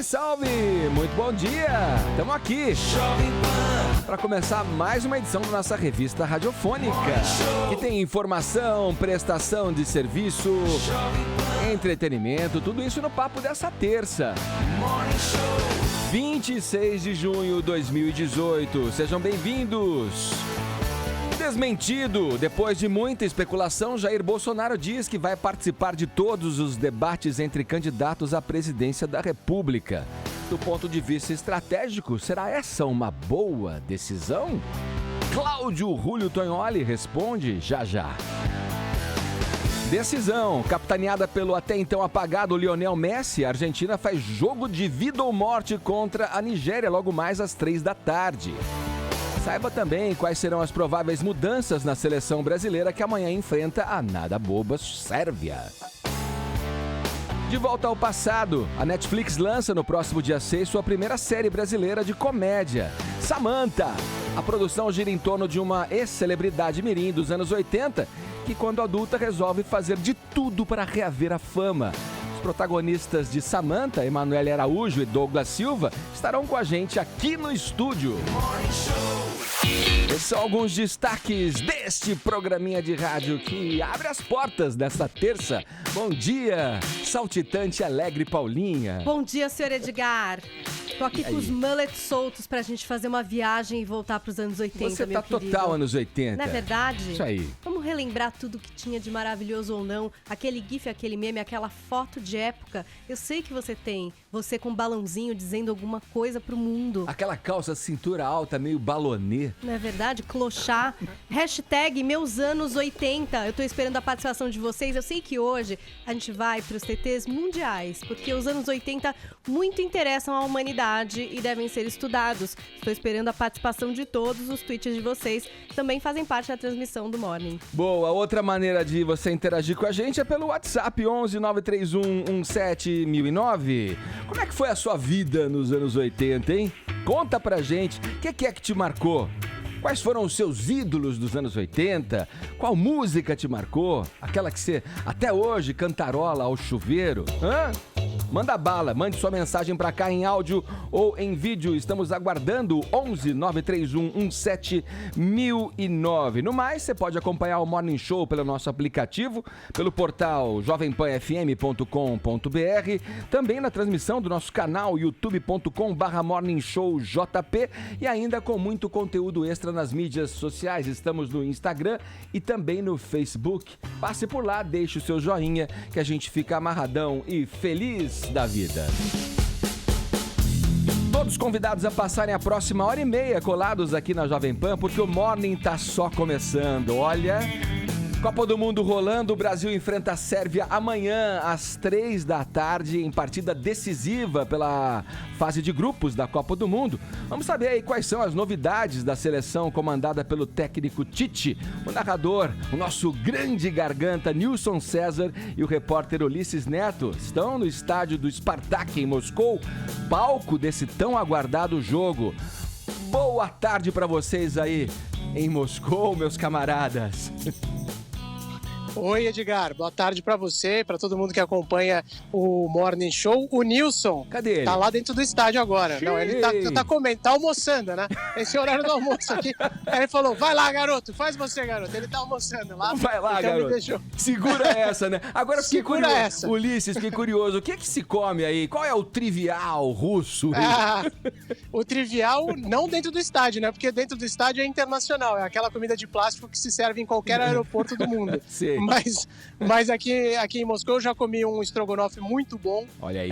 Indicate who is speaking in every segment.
Speaker 1: Salve, salve! Muito bom dia! Estamos aqui para começar mais uma edição da nossa revista radiofônica, que tem informação, prestação de serviço, entretenimento, tudo isso no papo dessa terça. 26 de junho de 2018. Sejam bem-vindos! Desmentido, depois de muita especulação, Jair Bolsonaro diz que vai participar de todos os debates entre candidatos à presidência da República. Do ponto de vista estratégico, será essa uma boa decisão? Cláudio Julio Tognoli responde já já. Decisão, capitaneada pelo até então apagado Lionel Messi, a Argentina faz jogo de vida ou morte contra a Nigéria logo mais às 3 da tarde. Saiba também quais serão as prováveis mudanças na seleção brasileira que amanhã enfrenta a nada boba Sérvia. De volta ao passado, a Netflix lança no próximo dia 6 sua primeira série brasileira de comédia, Samantha. A produção gira em torno de uma ex-celebridade mirim dos anos 80 que, quando adulta, resolve fazer de tudo para reaver a fama. Os protagonistas de Samantha, Emanuele Araújo e Douglas Silva, estarão com a gente aqui no estúdio. Esses são alguns destaques deste programinha de rádio que abre as portas desta terça. Bom dia, saltitante alegre Paulinha.
Speaker 2: Bom dia, senhor Edgar. Tô aqui com os mullets soltos pra gente fazer uma viagem e voltar pros anos 80,
Speaker 1: Você
Speaker 2: meu
Speaker 1: tá
Speaker 2: querido.
Speaker 1: total anos 80.
Speaker 2: Não é verdade?
Speaker 1: Isso aí.
Speaker 2: Vamos relembrar tudo que tinha de maravilhoso ou não. Aquele gif, aquele meme, aquela foto de época. Eu sei que você tem. Você com um balãozinho dizendo alguma coisa pro mundo.
Speaker 1: Aquela calça cintura alta, meio balonê.
Speaker 2: Não é verdade? Clochá. Hashtag meus anos 80. Eu tô esperando a participação de vocês. Eu sei que hoje a gente vai pros TTs mundiais, porque os anos 80 muito interessam à humanidade e devem ser estudados. Estou esperando a participação de todos. Os tweets de vocês também fazem parte da transmissão do Morning.
Speaker 1: Boa, outra maneira de você interagir com a gente é pelo WhatsApp 11 931 17 1009. Como é que foi a sua vida nos anos 80, hein? Conta pra gente, o que é que te marcou? Quais foram os seus ídolos dos anos 80? Qual música te marcou? Aquela que você até hoje cantarola ao chuveiro? Hã? Manda bala, mande sua mensagem pra cá em áudio ou em vídeo. Estamos aguardando 11 931 17 1009. No mais, você pode acompanhar o Morning Show pelo nosso aplicativo, pelo portal jovempanfm.com.br, também na transmissão do nosso canal youtube.com/morningshowjp e ainda com muito conteúdo extra nas mídias sociais. Estamos no Instagram e também no Facebook. Passe por lá, deixe o seu joinha que a gente fica amarradão e feliz da vida. Todos convidados a passarem a próxima hora e meia colados aqui na Jovem Pan, porque o Morning tá só começando. Olha, Copa do Mundo rolando, o Brasil enfrenta a Sérvia amanhã às 3 da tarde em partida decisiva pela fase de grupos da Copa do Mundo. Vamos saber aí quais são as novidades da seleção comandada pelo técnico Tite, o narrador, o nosso grande garganta Nilson César e o repórter Ulisses Neto estão no estádio do Spartak em Moscou, palco desse tão aguardado jogo. Boa tarde para vocês aí em Moscou, meus camaradas.
Speaker 3: Oi, Edgar. Boa tarde pra você, pra todo mundo que acompanha o Morning Show. O Nilson,
Speaker 1: cadê ele?
Speaker 3: Tá lá dentro do estádio agora. Não, ele tá comendo, tá almoçando, né? Esse horário do almoço aqui. Aí ele falou, vai lá, garoto, faz você, garoto. Ele tá almoçando lá.
Speaker 1: Vai lá,
Speaker 3: então
Speaker 1: garoto.
Speaker 3: Me deixou.
Speaker 1: Segura essa, né? Agora fiquei
Speaker 3: Segura
Speaker 1: curioso.
Speaker 3: essa.
Speaker 1: Ulisses, fiquei curioso. O que é que se come aí? Qual é o trivial russo?
Speaker 3: O trivial, não dentro do estádio, né? Porque dentro do estádio é internacional. É aquela comida de plástico que se serve em qualquer aeroporto do mundo.
Speaker 1: Sim.
Speaker 3: Mas aqui em Moscou eu já comi um estrogonofe muito bom.
Speaker 1: Olha aí.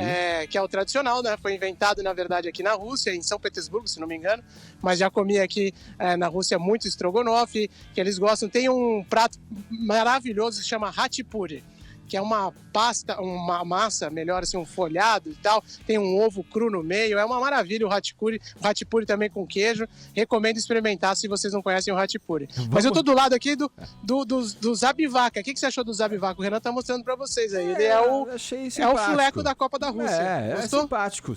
Speaker 3: Que é o tradicional, né? Foi inventado, na verdade, aqui na Rússia, em São Petersburgo, se não me engano. Mas já comi aqui na Rússia muito estrogonofe, que eles gostam. Tem um prato maravilhoso que se chama Hachipuri, que é uma pasta, uma massa, melhor assim, um folhado e tal, tem um ovo cru no meio, é uma maravilha o Hachipuri também com queijo, recomendo experimentar se vocês não conhecem o Hachipuri. Mas eu tô do lado aqui do Zabivaca. O que você achou do Zabivaca? O Renan tá mostrando pra vocês aí, ele é o fuleco da Copa da Rússia.
Speaker 1: É simpático.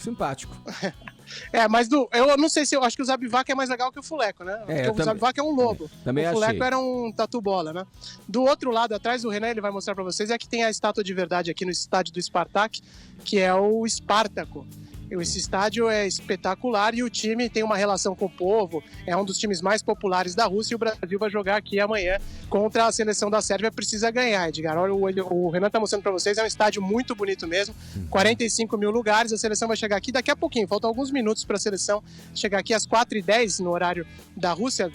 Speaker 3: Mas eu não sei se eu acho que o Zabivaca é mais legal que o fuleco, né? Porque o Zabivaca é um lobo.
Speaker 1: Também
Speaker 3: o fuleco
Speaker 1: achei.
Speaker 3: era um tatu-bola, né? Do outro lado, atrás do Renan, ele vai mostrar pra vocês, é que tem a estátua de verdade aqui no estádio do Spartak, que é o Espartaco, Esse estádio é espetacular e o time tem uma relação com o povo, é um dos times mais populares da Rússia e o Brasil vai jogar aqui amanhã contra a seleção da Sérvia, precisa ganhar, Edgar. Olha, o Renan tá mostrando para vocês, é um estádio muito bonito mesmo, 45 mil lugares, a seleção vai chegar aqui daqui a pouquinho, faltam alguns minutos para a seleção chegar aqui às 4h10 no horário da Rússia,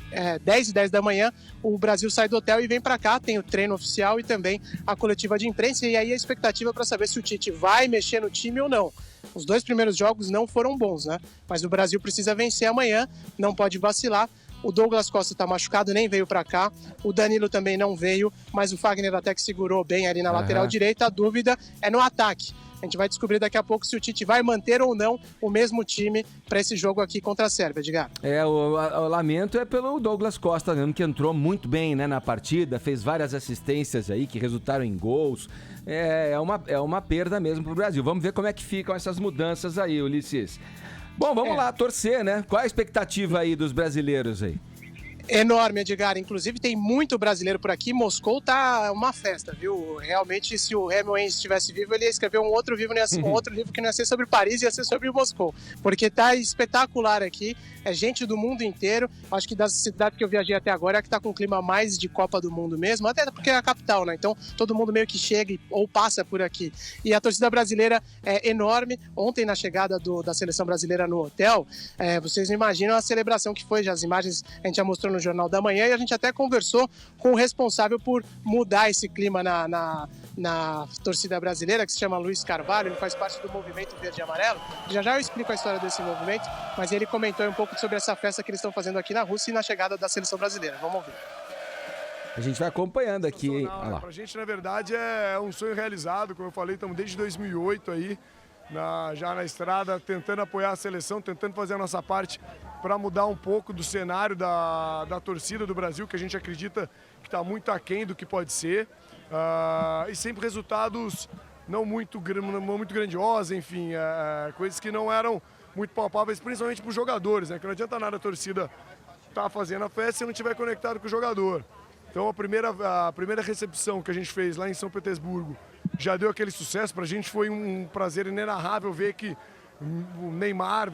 Speaker 3: 10h10 da manhã, o Brasil sai do hotel e vem para cá, tem o treino oficial e também a coletiva de imprensa, e aí a expectativa para saber se o Tite vai mexer no time ou não. Os 2 primeiros jogos não foram bons, né? Mas o Brasil precisa vencer amanhã, não pode vacilar. O Douglas Costa está machucado, nem veio para cá. O Danilo também não veio, mas o Fagner até que segurou bem ali na lateral direita. A dúvida é no ataque. A gente vai descobrir daqui a pouco se o Tite vai manter ou não o mesmo time para esse jogo aqui contra a Sérvia, Edgar.
Speaker 1: O lamento é pelo Douglas Costa, que entrou muito bem, né, na partida, fez várias assistências aí que resultaram em gols. É uma perda mesmo pro Brasil. Vamos ver como é que ficam essas mudanças aí, Ulisses. Bom, vamos lá, torcer, né? Qual a expectativa aí dos brasileiros aí?
Speaker 3: Enorme, Edgar. Inclusive tem muito brasileiro por aqui. Moscou tá uma festa, viu? Realmente, se o Hemingway estivesse vivo, ele ia escrever um outro livro que não ia ser sobre Paris, ia ser sobre Moscou. Porque tá espetacular aqui. É gente do mundo inteiro. Acho que das cidades que eu viajei até agora é a que tá com o clima mais de Copa do Mundo mesmo. Até porque é a capital, né? Então todo mundo meio que chega ou passa por aqui. E a torcida brasileira é enorme. Ontem, na chegada da seleção brasileira no hotel, vocês não imaginam a celebração que foi. Já as imagens a gente já mostrou no Jornal da Manhã e a gente até conversou com o responsável por mudar esse clima na torcida brasileira, que se chama Luiz Carvalho. Ele faz parte do movimento Verde e Amarelo. Já eu explico a história desse movimento, mas ele comentou um pouco sobre essa festa que eles estão fazendo aqui na Rússia e na chegada da seleção brasileira. Vamos ouvir.
Speaker 1: A gente vai acompanhando aqui.
Speaker 4: Pra gente, na verdade, é um sonho realizado. Como eu falei, estamos desde 2008 aí, já na estrada, tentando apoiar a seleção, tentando fazer a nossa parte para mudar um pouco do cenário da torcida do Brasil, que a gente acredita que está muito aquém do que pode ser. E sempre resultados não muito grandiosos, enfim, coisas que não eram muito palpáveis, principalmente para os jogadores, né? Que não adianta nada a torcida estar fazendo a festa se não estiver conectado com o jogador. Então a primeira recepção que a gente fez lá em São Petersburgo já deu aquele sucesso. Para a gente foi um prazer inenarrável ver que o Neymar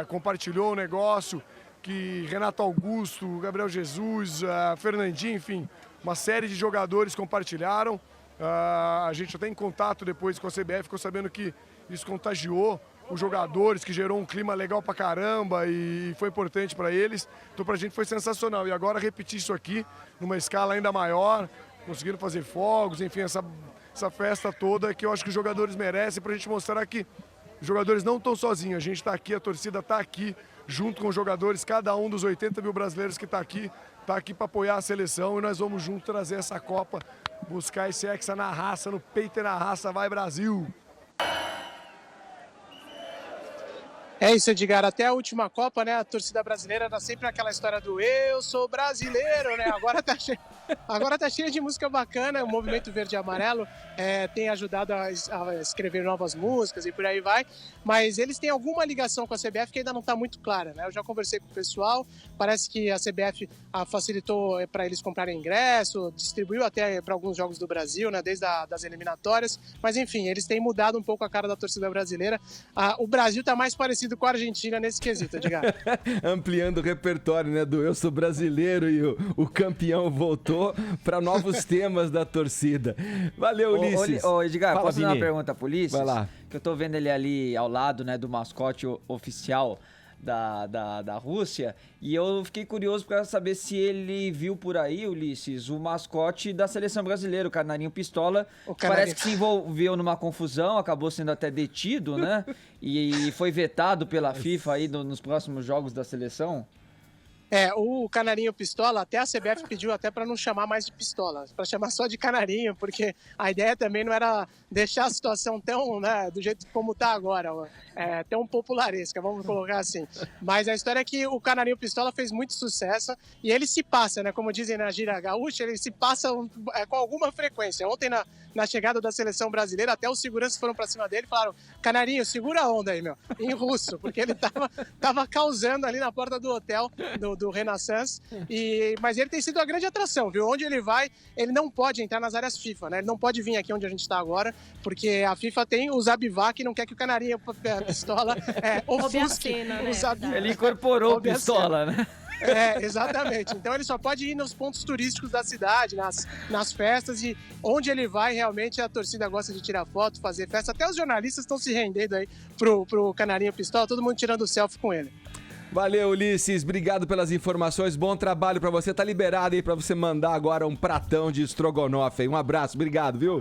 Speaker 4: compartilhou o negócio, que Renato Augusto, Gabriel Jesus, Fernandinho, enfim, uma série de jogadores compartilharam. A gente até em contato depois com a CBF ficou sabendo que isso contagiou os jogadores, que gerou um clima legal pra caramba e foi importante para eles. Então pra gente foi sensacional. E agora repetir isso aqui numa escala ainda maior, conseguindo fazer fogos, enfim, essa festa toda que eu acho que os jogadores merecem, pra gente mostrar que os jogadores não estão sozinhos. A gente está aqui, a torcida está aqui, junto com os jogadores, cada um dos 80 mil brasileiros que está aqui para apoiar a seleção e nós vamos juntos trazer essa Copa, buscar esse hexa na raça, no peito e na raça. Vai, Brasil!
Speaker 3: É isso, Edgar. Até a última Copa, né, a torcida brasileira era sempre aquela história do eu sou brasileiro, né? Agora tá cheio de música bacana. O Movimento Verde e Amarelo tem ajudado a escrever novas músicas e por aí vai. Mas eles têm alguma ligação com a CBF que ainda não está muito clara, né? Eu já conversei com o pessoal, parece que a CBF facilitou para eles comprarem ingresso, distribuiu até para alguns jogos do Brasil, né, desde das eliminatórias. Mas enfim, eles têm mudado um pouco a cara da torcida brasileira. O Brasil está mais parecido com a Argentina nesse quesito, Edgar.
Speaker 1: Ampliando o repertório, né, do eu sou brasileiro e o campeão voltou para novos temas da torcida. Valeu, Ulisses.
Speaker 5: Ô, Edgar,
Speaker 1: fala,
Speaker 5: posso fazer
Speaker 1: Vini?
Speaker 5: uma pergunta pro Ulisses?
Speaker 1: Vai lá.
Speaker 5: Que eu tô vendo ele ali ao lado, né, do mascote oficial da Rússia, e eu fiquei curioso para saber se ele viu por aí, Ulisses, o mascote da seleção brasileira, o Canarinho Pistola, parece que se envolveu numa confusão, acabou sendo até detido, né, e foi vetado pela FIFA aí nos próximos jogos da seleção.
Speaker 3: O Canarinho Pistola, até a CBF pediu até para não chamar mais de Pistola, para chamar só de Canarinho, porque a ideia também não era deixar a situação tão, né, do jeito como está agora, tão popularesca, vamos colocar assim. Mas a história é que o Canarinho Pistola fez muito sucesso e ele se passa, né, como dizem na gíria gaúcha, ele se passa com alguma frequência. Ontem na chegada da seleção brasileira, até os seguranças foram para cima dele e falaram: Canarinho, segura a onda aí, meu, em russo, porque ele tava causando ali na porta do hotel do Renaissance, mas ele tem sido a grande atração, viu? Onde ele vai, ele não pode entrar nas áreas FIFA, né? Ele não pode vir aqui onde a gente está agora, porque a FIFA tem o Zabivac, não quer que o Canarinho pistola ofusque.
Speaker 2: Né?
Speaker 5: Ele incorporou o pistola, né?
Speaker 3: Exatamente. Então ele só pode ir nos pontos turísticos da cidade, nas festas, e onde ele vai, realmente a torcida gosta de tirar foto, fazer festa. Até os jornalistas estão se rendendo aí pro Canarinho Pistola, todo mundo tirando selfie com ele.
Speaker 1: Valeu, Ulisses. Obrigado pelas informações. Bom trabalho pra você. Tá liberado aí pra você mandar agora um pratão de estrogonofe aí. Um abraço. Obrigado, viu?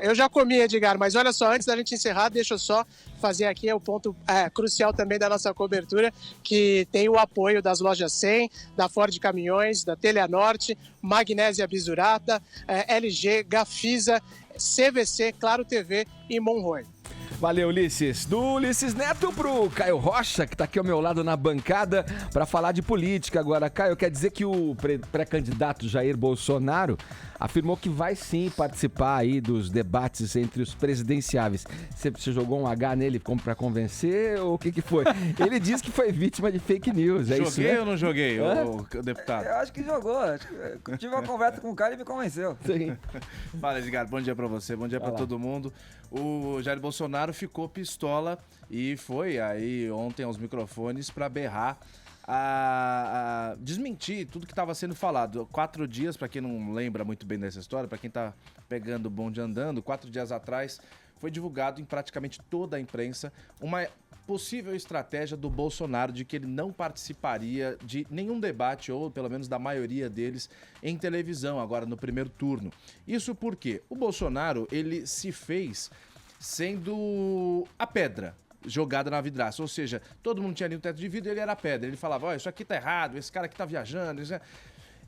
Speaker 3: Eu já comi, Edgar, mas olha só, antes da gente encerrar, deixa eu só fazer aqui o ponto crucial também da nossa cobertura, que tem o apoio das lojas 100, da Ford Caminhões, da Teleanorte, Magnésia Bisurata, LG, Gafisa, CVC, Claro TV e Monroe.
Speaker 1: Valeu, Ulisses. Do Ulisses Neto pro Caio Rocha, que tá aqui ao meu lado na bancada para falar de política agora. Caio, quer dizer que o pré-candidato Jair Bolsonaro afirmou que vai sim participar aí dos debates entre os presidenciáveis. Você jogou um H nele para convencer ou o que foi? Ele disse que foi vítima de fake news,
Speaker 6: Joguei
Speaker 1: isso, né?
Speaker 6: ou não joguei, o deputado?
Speaker 5: Eu acho que jogou. Tive uma conversa com o cara e me convenceu.
Speaker 1: Sim.
Speaker 6: Fala, Edgar. Bom dia pra você, bom dia pra todo mundo. O Jair Bolsonaro ficou pistola e foi aí ontem aos microfones pra berrar, a desmentir tudo que estava sendo falado. 4 dias, para quem não lembra muito bem dessa história, para quem tá pegando o bonde andando, 4 dias atrás foi divulgado em praticamente toda a imprensa uma possível estratégia do Bolsonaro de que ele não participaria de nenhum debate, ou pelo menos da maioria deles, em televisão, agora no primeiro turno. Isso porque o Bolsonaro, ele se fez sendo a pedra jogada na vidraça, ou seja, todo mundo tinha ali um teto de vidro e ele era a pedra. Ele falava: ó, isso aqui tá errado, esse cara aqui tá viajando, isso é...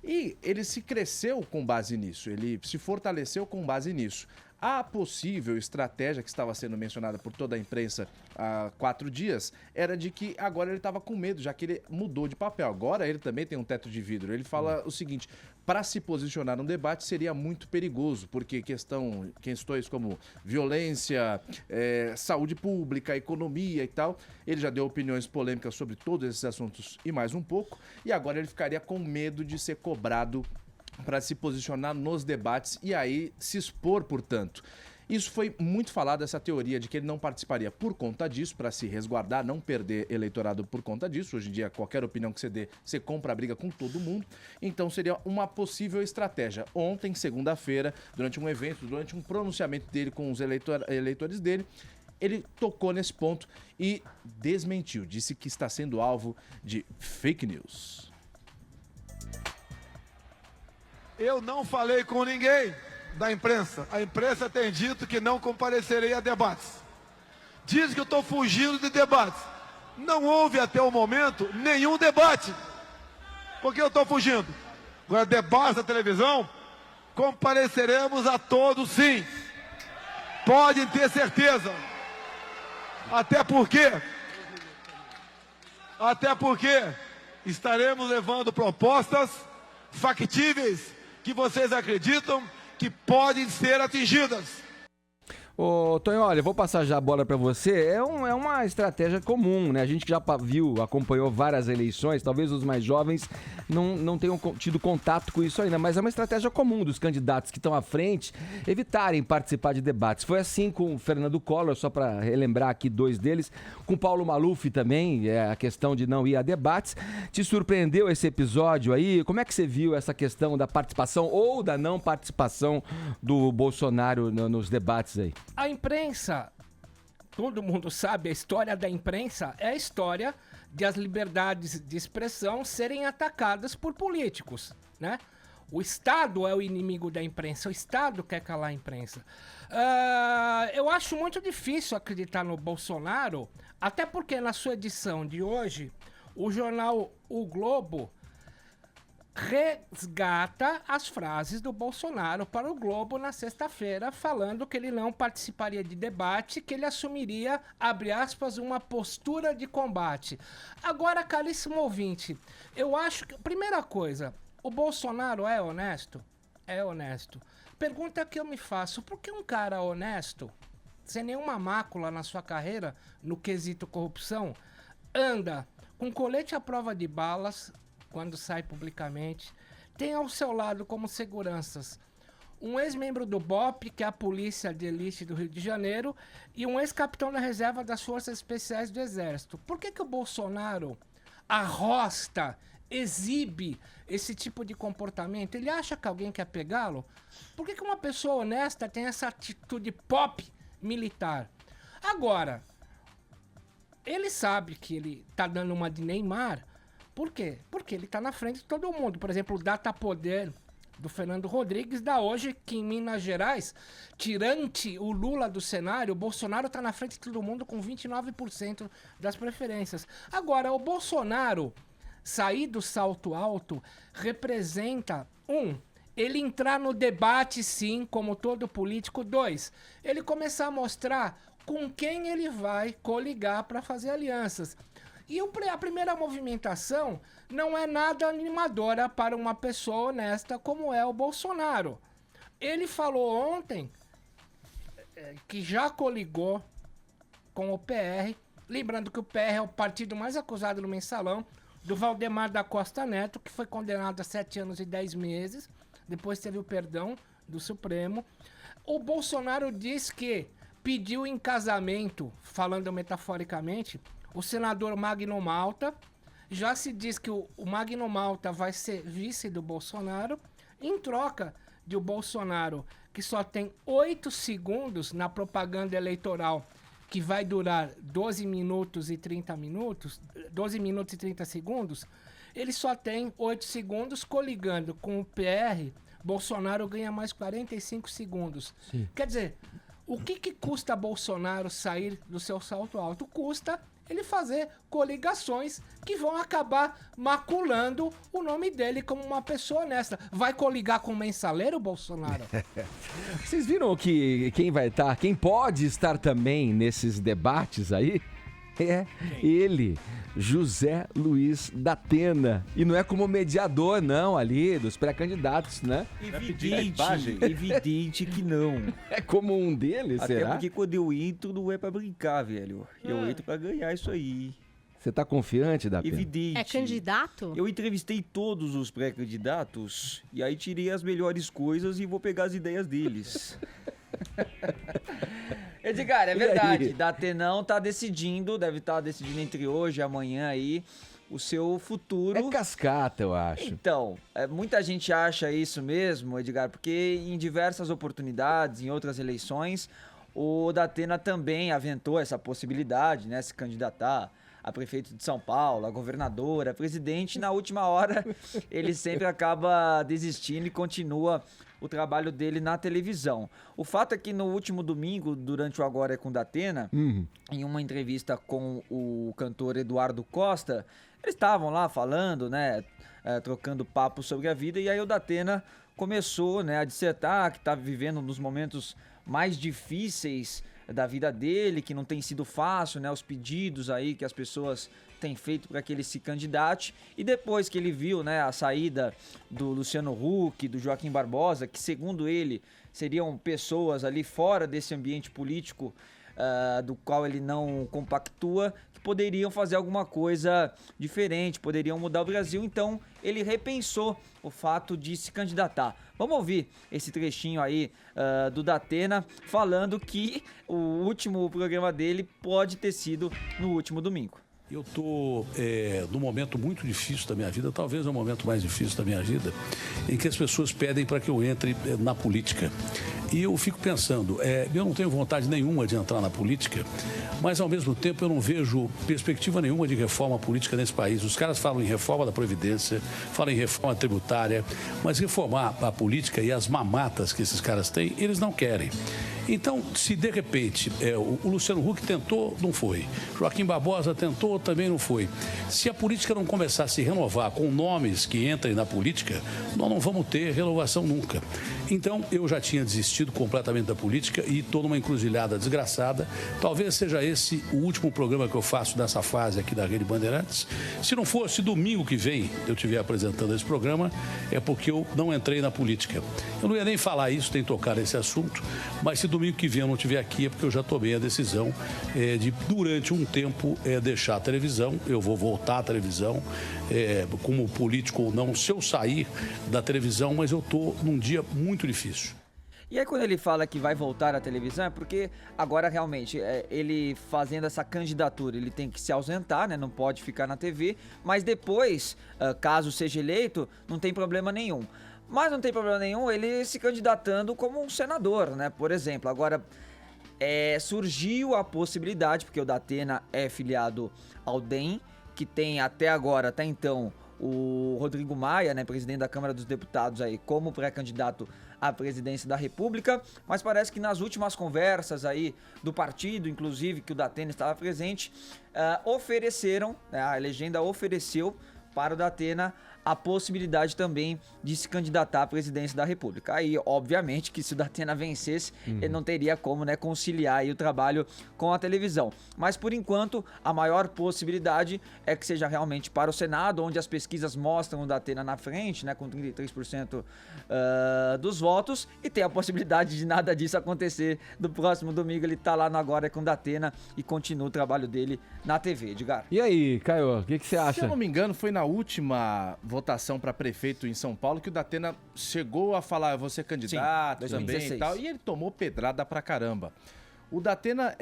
Speaker 6: E ele se cresceu com base nisso, ele se fortaleceu com base nisso. A possível estratégia que estava sendo mencionada por toda a imprensa há 4 dias era de que agora ele estava com medo, já que ele mudou de papel. Agora ele também tem um teto de vidro. Ele fala o seguinte: para se posicionar num debate seria muito perigoso, porque questões como violência, saúde pública, economia e tal, ele já deu opiniões polêmicas sobre todos esses assuntos e mais um pouco, e agora ele ficaria com medo de ser cobrado para se posicionar nos debates e aí se expor, portanto. Isso foi muito falado, essa teoria de que ele não participaria por conta disso, para se resguardar, não perder eleitorado por conta disso. Hoje em dia, qualquer opinião que você dê, você compra a briga com todo mundo. Então seria uma possível estratégia. Ontem, segunda-feira, durante um evento, durante um pronunciamento dele com os eleitores dele, ele tocou nesse ponto e desmentiu, disse que está sendo alvo de fake news.
Speaker 7: Eu não falei com ninguém da imprensa. A imprensa tem dito que não comparecerei a debates. Diz que eu estou fugindo de debates. Não houve até o momento nenhum debate. Por que eu estou fugindo? Agora, debate da televisão, compareceremos a todos sim. Podem ter certeza. Até porque estaremos levando propostas factíveis que vocês acreditam que podem ser atingidas.
Speaker 1: Ô, Tonho, olha, eu vou passar já a bola pra você. É uma estratégia comum, né? A gente que já acompanhou várias eleições, talvez os mais jovens não tenham tido contato com isso ainda, mas é uma estratégia comum dos candidatos que estão à frente evitarem participar de debates. Foi assim com o Fernando Collor, só para relembrar aqui 2 deles, com Paulo Maluf também, a questão de não ir a debates. Te surpreendeu esse episódio aí? Como é que você viu essa questão da participação ou da não participação do Bolsonaro nos debates aí?
Speaker 8: A imprensa, todo mundo sabe, a história da imprensa é a história de as liberdades de expressão serem atacadas por políticos, né? O Estado é o inimigo da imprensa, o Estado quer calar a imprensa. Eu acho muito difícil acreditar no Bolsonaro, até porque na sua edição de hoje, o jornal O Globo resgata as frases do Bolsonaro para o Globo na sexta-feira, falando que ele não participaria de debate, que ele assumiria, abre aspas, uma postura de combate. Agora, caríssimo ouvinte, eu acho que, primeira coisa, o Bolsonaro é honesto? É honesto. pergunta que eu me faço, por que um cara honesto, sem nenhuma mácula na sua carreira, no quesito corrupção, anda com colete à prova de balas, quando sai publicamente, tem ao seu lado como seguranças um ex-membro do BOP, que é a Polícia de Elite do Rio de Janeiro, e um ex-capitão da reserva das Forças Especiais do Exército. Por que o Bolsonaro arrosta, exibe esse tipo de comportamento? Ele acha que alguém quer pegá-lo? Por que uma pessoa honesta tem essa atitude pop militar? Agora, ele sabe que ele tá dando uma de Neymar. Por quê? Porque ele tá na frente de todo mundo. Por exemplo, o Data Poder do Fernando Rodrigues dá hoje que em Minas Gerais, tirante o Lula do cenário, o Bolsonaro tá na frente de todo mundo com 29% das preferências. Agora, o Bolsonaro sair do salto alto representa, ele entrar no debate sim, como todo político. 2, ele começar a mostrar com quem ele vai coligar para fazer alianças. E a primeira movimentação não é nada animadora para uma pessoa honesta como é o Bolsonaro. Ele falou ontem que já coligou com o PR, lembrando que o PR é o partido mais acusado no Mensalão, do Valdemar da Costa Neto, que foi condenado a 7 anos e 10 meses, depois teve o perdão do Supremo. O Bolsonaro diz que pediu em casamento, falando metaforicamente, o senador Magno Malta. Já se diz que o Magno Malta vai ser vice do Bolsonaro, em troca de o Bolsonaro, que só tem 8 segundos na propaganda eleitoral, que vai durar 12 minutos e 30 segundos, ele só tem 8 segundos coligando com o PR, Bolsonaro ganha mais 45 segundos. Sim. Quer dizer, o que custa Bolsonaro sair do seu salto alto? Custa ele fazer coligações que vão acabar maculando o nome dele como uma pessoa honesta. Vai coligar com o mensaleiro, Bolsonaro?
Speaker 1: Vocês viram que quem pode estar também nesses debates aí? É ele, José Luiz da-Atena. E não é como mediador, não, ali, dos pré-candidatos, né?
Speaker 5: Evidente que não.
Speaker 1: É como um deles,
Speaker 5: Até
Speaker 1: será?
Speaker 5: porque quando eu entro, não é pra brincar, velho. Eu entro pra ganhar isso aí.
Speaker 1: Você tá confiante, da-Atena?
Speaker 5: Evidente.
Speaker 2: É candidato?
Speaker 5: Eu entrevistei todos os pré-candidatos e aí tirei as melhores coisas e vou pegar as ideias deles. Edgar, é verdade, da-Atenão tá decidindo, deve estar decidindo entre hoje e amanhã aí, o seu futuro.
Speaker 1: É cascata, eu acho.
Speaker 5: Então, muita gente acha isso mesmo, Edgar, porque em diversas oportunidades, em outras eleições, o da-Atena também aventou essa possibilidade, né, se candidatar a prefeito de São Paulo, a governadora, a presidente. Na última hora, ele sempre acaba desistindo e continua o trabalho dele na televisão. O fato é que no último domingo, durante o Agora é com da-Atena, em uma entrevista com o cantor Eduardo Costa, eles estavam lá falando, né, trocando papo sobre a vida, e aí o da-Atena começou, né, a dissertar que está vivendo um dos momentos mais difíceis da vida dele, que não tem sido fácil, né, os pedidos aí que as pessoas têm feito para que ele se candidate. E depois que ele viu, né, a saída do Luciano Huck, do Joaquim Barbosa, que segundo ele seriam pessoas ali fora desse ambiente político do qual ele não compactua, que poderiam fazer alguma coisa diferente, poderiam mudar o Brasil. Então ele repensou o fato de se candidatar. Vamos ouvir esse trechinho aí do da-Atena falando que o último programa dele pode ter sido no último domingo.
Speaker 9: Eu estou num momento muito difícil da minha vida, talvez é o momento mais difícil da minha vida, em que as pessoas pedem para que eu entre na política. E eu fico pensando, eu não tenho vontade nenhuma de entrar na política, mas ao mesmo tempo eu não vejo perspectiva nenhuma de reforma política nesse país. Os caras falam em reforma da Previdência, falam em reforma tributária, mas reformar a política e as mamatas que esses caras têm, eles não querem. Então, se de repente o Luciano Huck tentou, não foi. Joaquim Barbosa tentou, também não foi. Se a política não começar a se renovar com nomes que entrem na política, nós não vamos ter renovação nunca. Então, eu já tinha desistido completamente da política e estou numa encruzilhada desgraçada. Talvez seja esse o último programa que eu faço nessa fase aqui da Rede Bandeirantes. Se não fosse domingo que vem eu estiver apresentando esse programa, é porque eu não entrei na política. Eu não ia nem falar isso, nem tocar nesse assunto, mas se domingo que vem eu não estiver aqui é porque eu já tomei a decisão de, durante um tempo, deixar a televisão. Eu vou voltar à televisão, como político ou não, se eu sair da televisão, mas eu estou num dia muito difícil.
Speaker 5: E aí quando ele fala que vai voltar à televisão, é porque agora realmente, ele fazendo essa candidatura, ele tem que se ausentar, né? Não pode ficar na TV, mas depois, caso seja eleito, não tem problema nenhum. Mas não tem problema nenhum ele se candidatando como um senador, né? Por exemplo, agora surgiu a possibilidade, porque o Datena é filiado ao DEM, que tem até então, o Rodrigo Maia, né, presidente da Câmara dos Deputados, aí, como pré-candidato à presidência da República, mas parece que nas últimas conversas aí do partido, inclusive, que o Datena estava presente, ofereceram, né, a legenda ofereceu para o Datena a possibilidade também de se candidatar à presidência da República. Aí, obviamente, que se o Datena vencesse, ele não teria como, né, conciliar aí o trabalho com a televisão. Mas, por enquanto, a maior possibilidade é que seja realmente para o Senado, onde as pesquisas mostram o Datena na frente, né, com 33% dos votos, e tem a possibilidade de nada disso acontecer. Do próximo domingo ele tá lá no Agora com o Datena e continua o trabalho dele na TV, Edgar.
Speaker 1: E aí, Caio, o que você acha?
Speaker 6: Se eu não me engano, foi na última votação para prefeito em São Paulo que o Datena chegou a falar, eu vou ser candidato também e tal, e ele tomou pedrada pra caramba. O Datena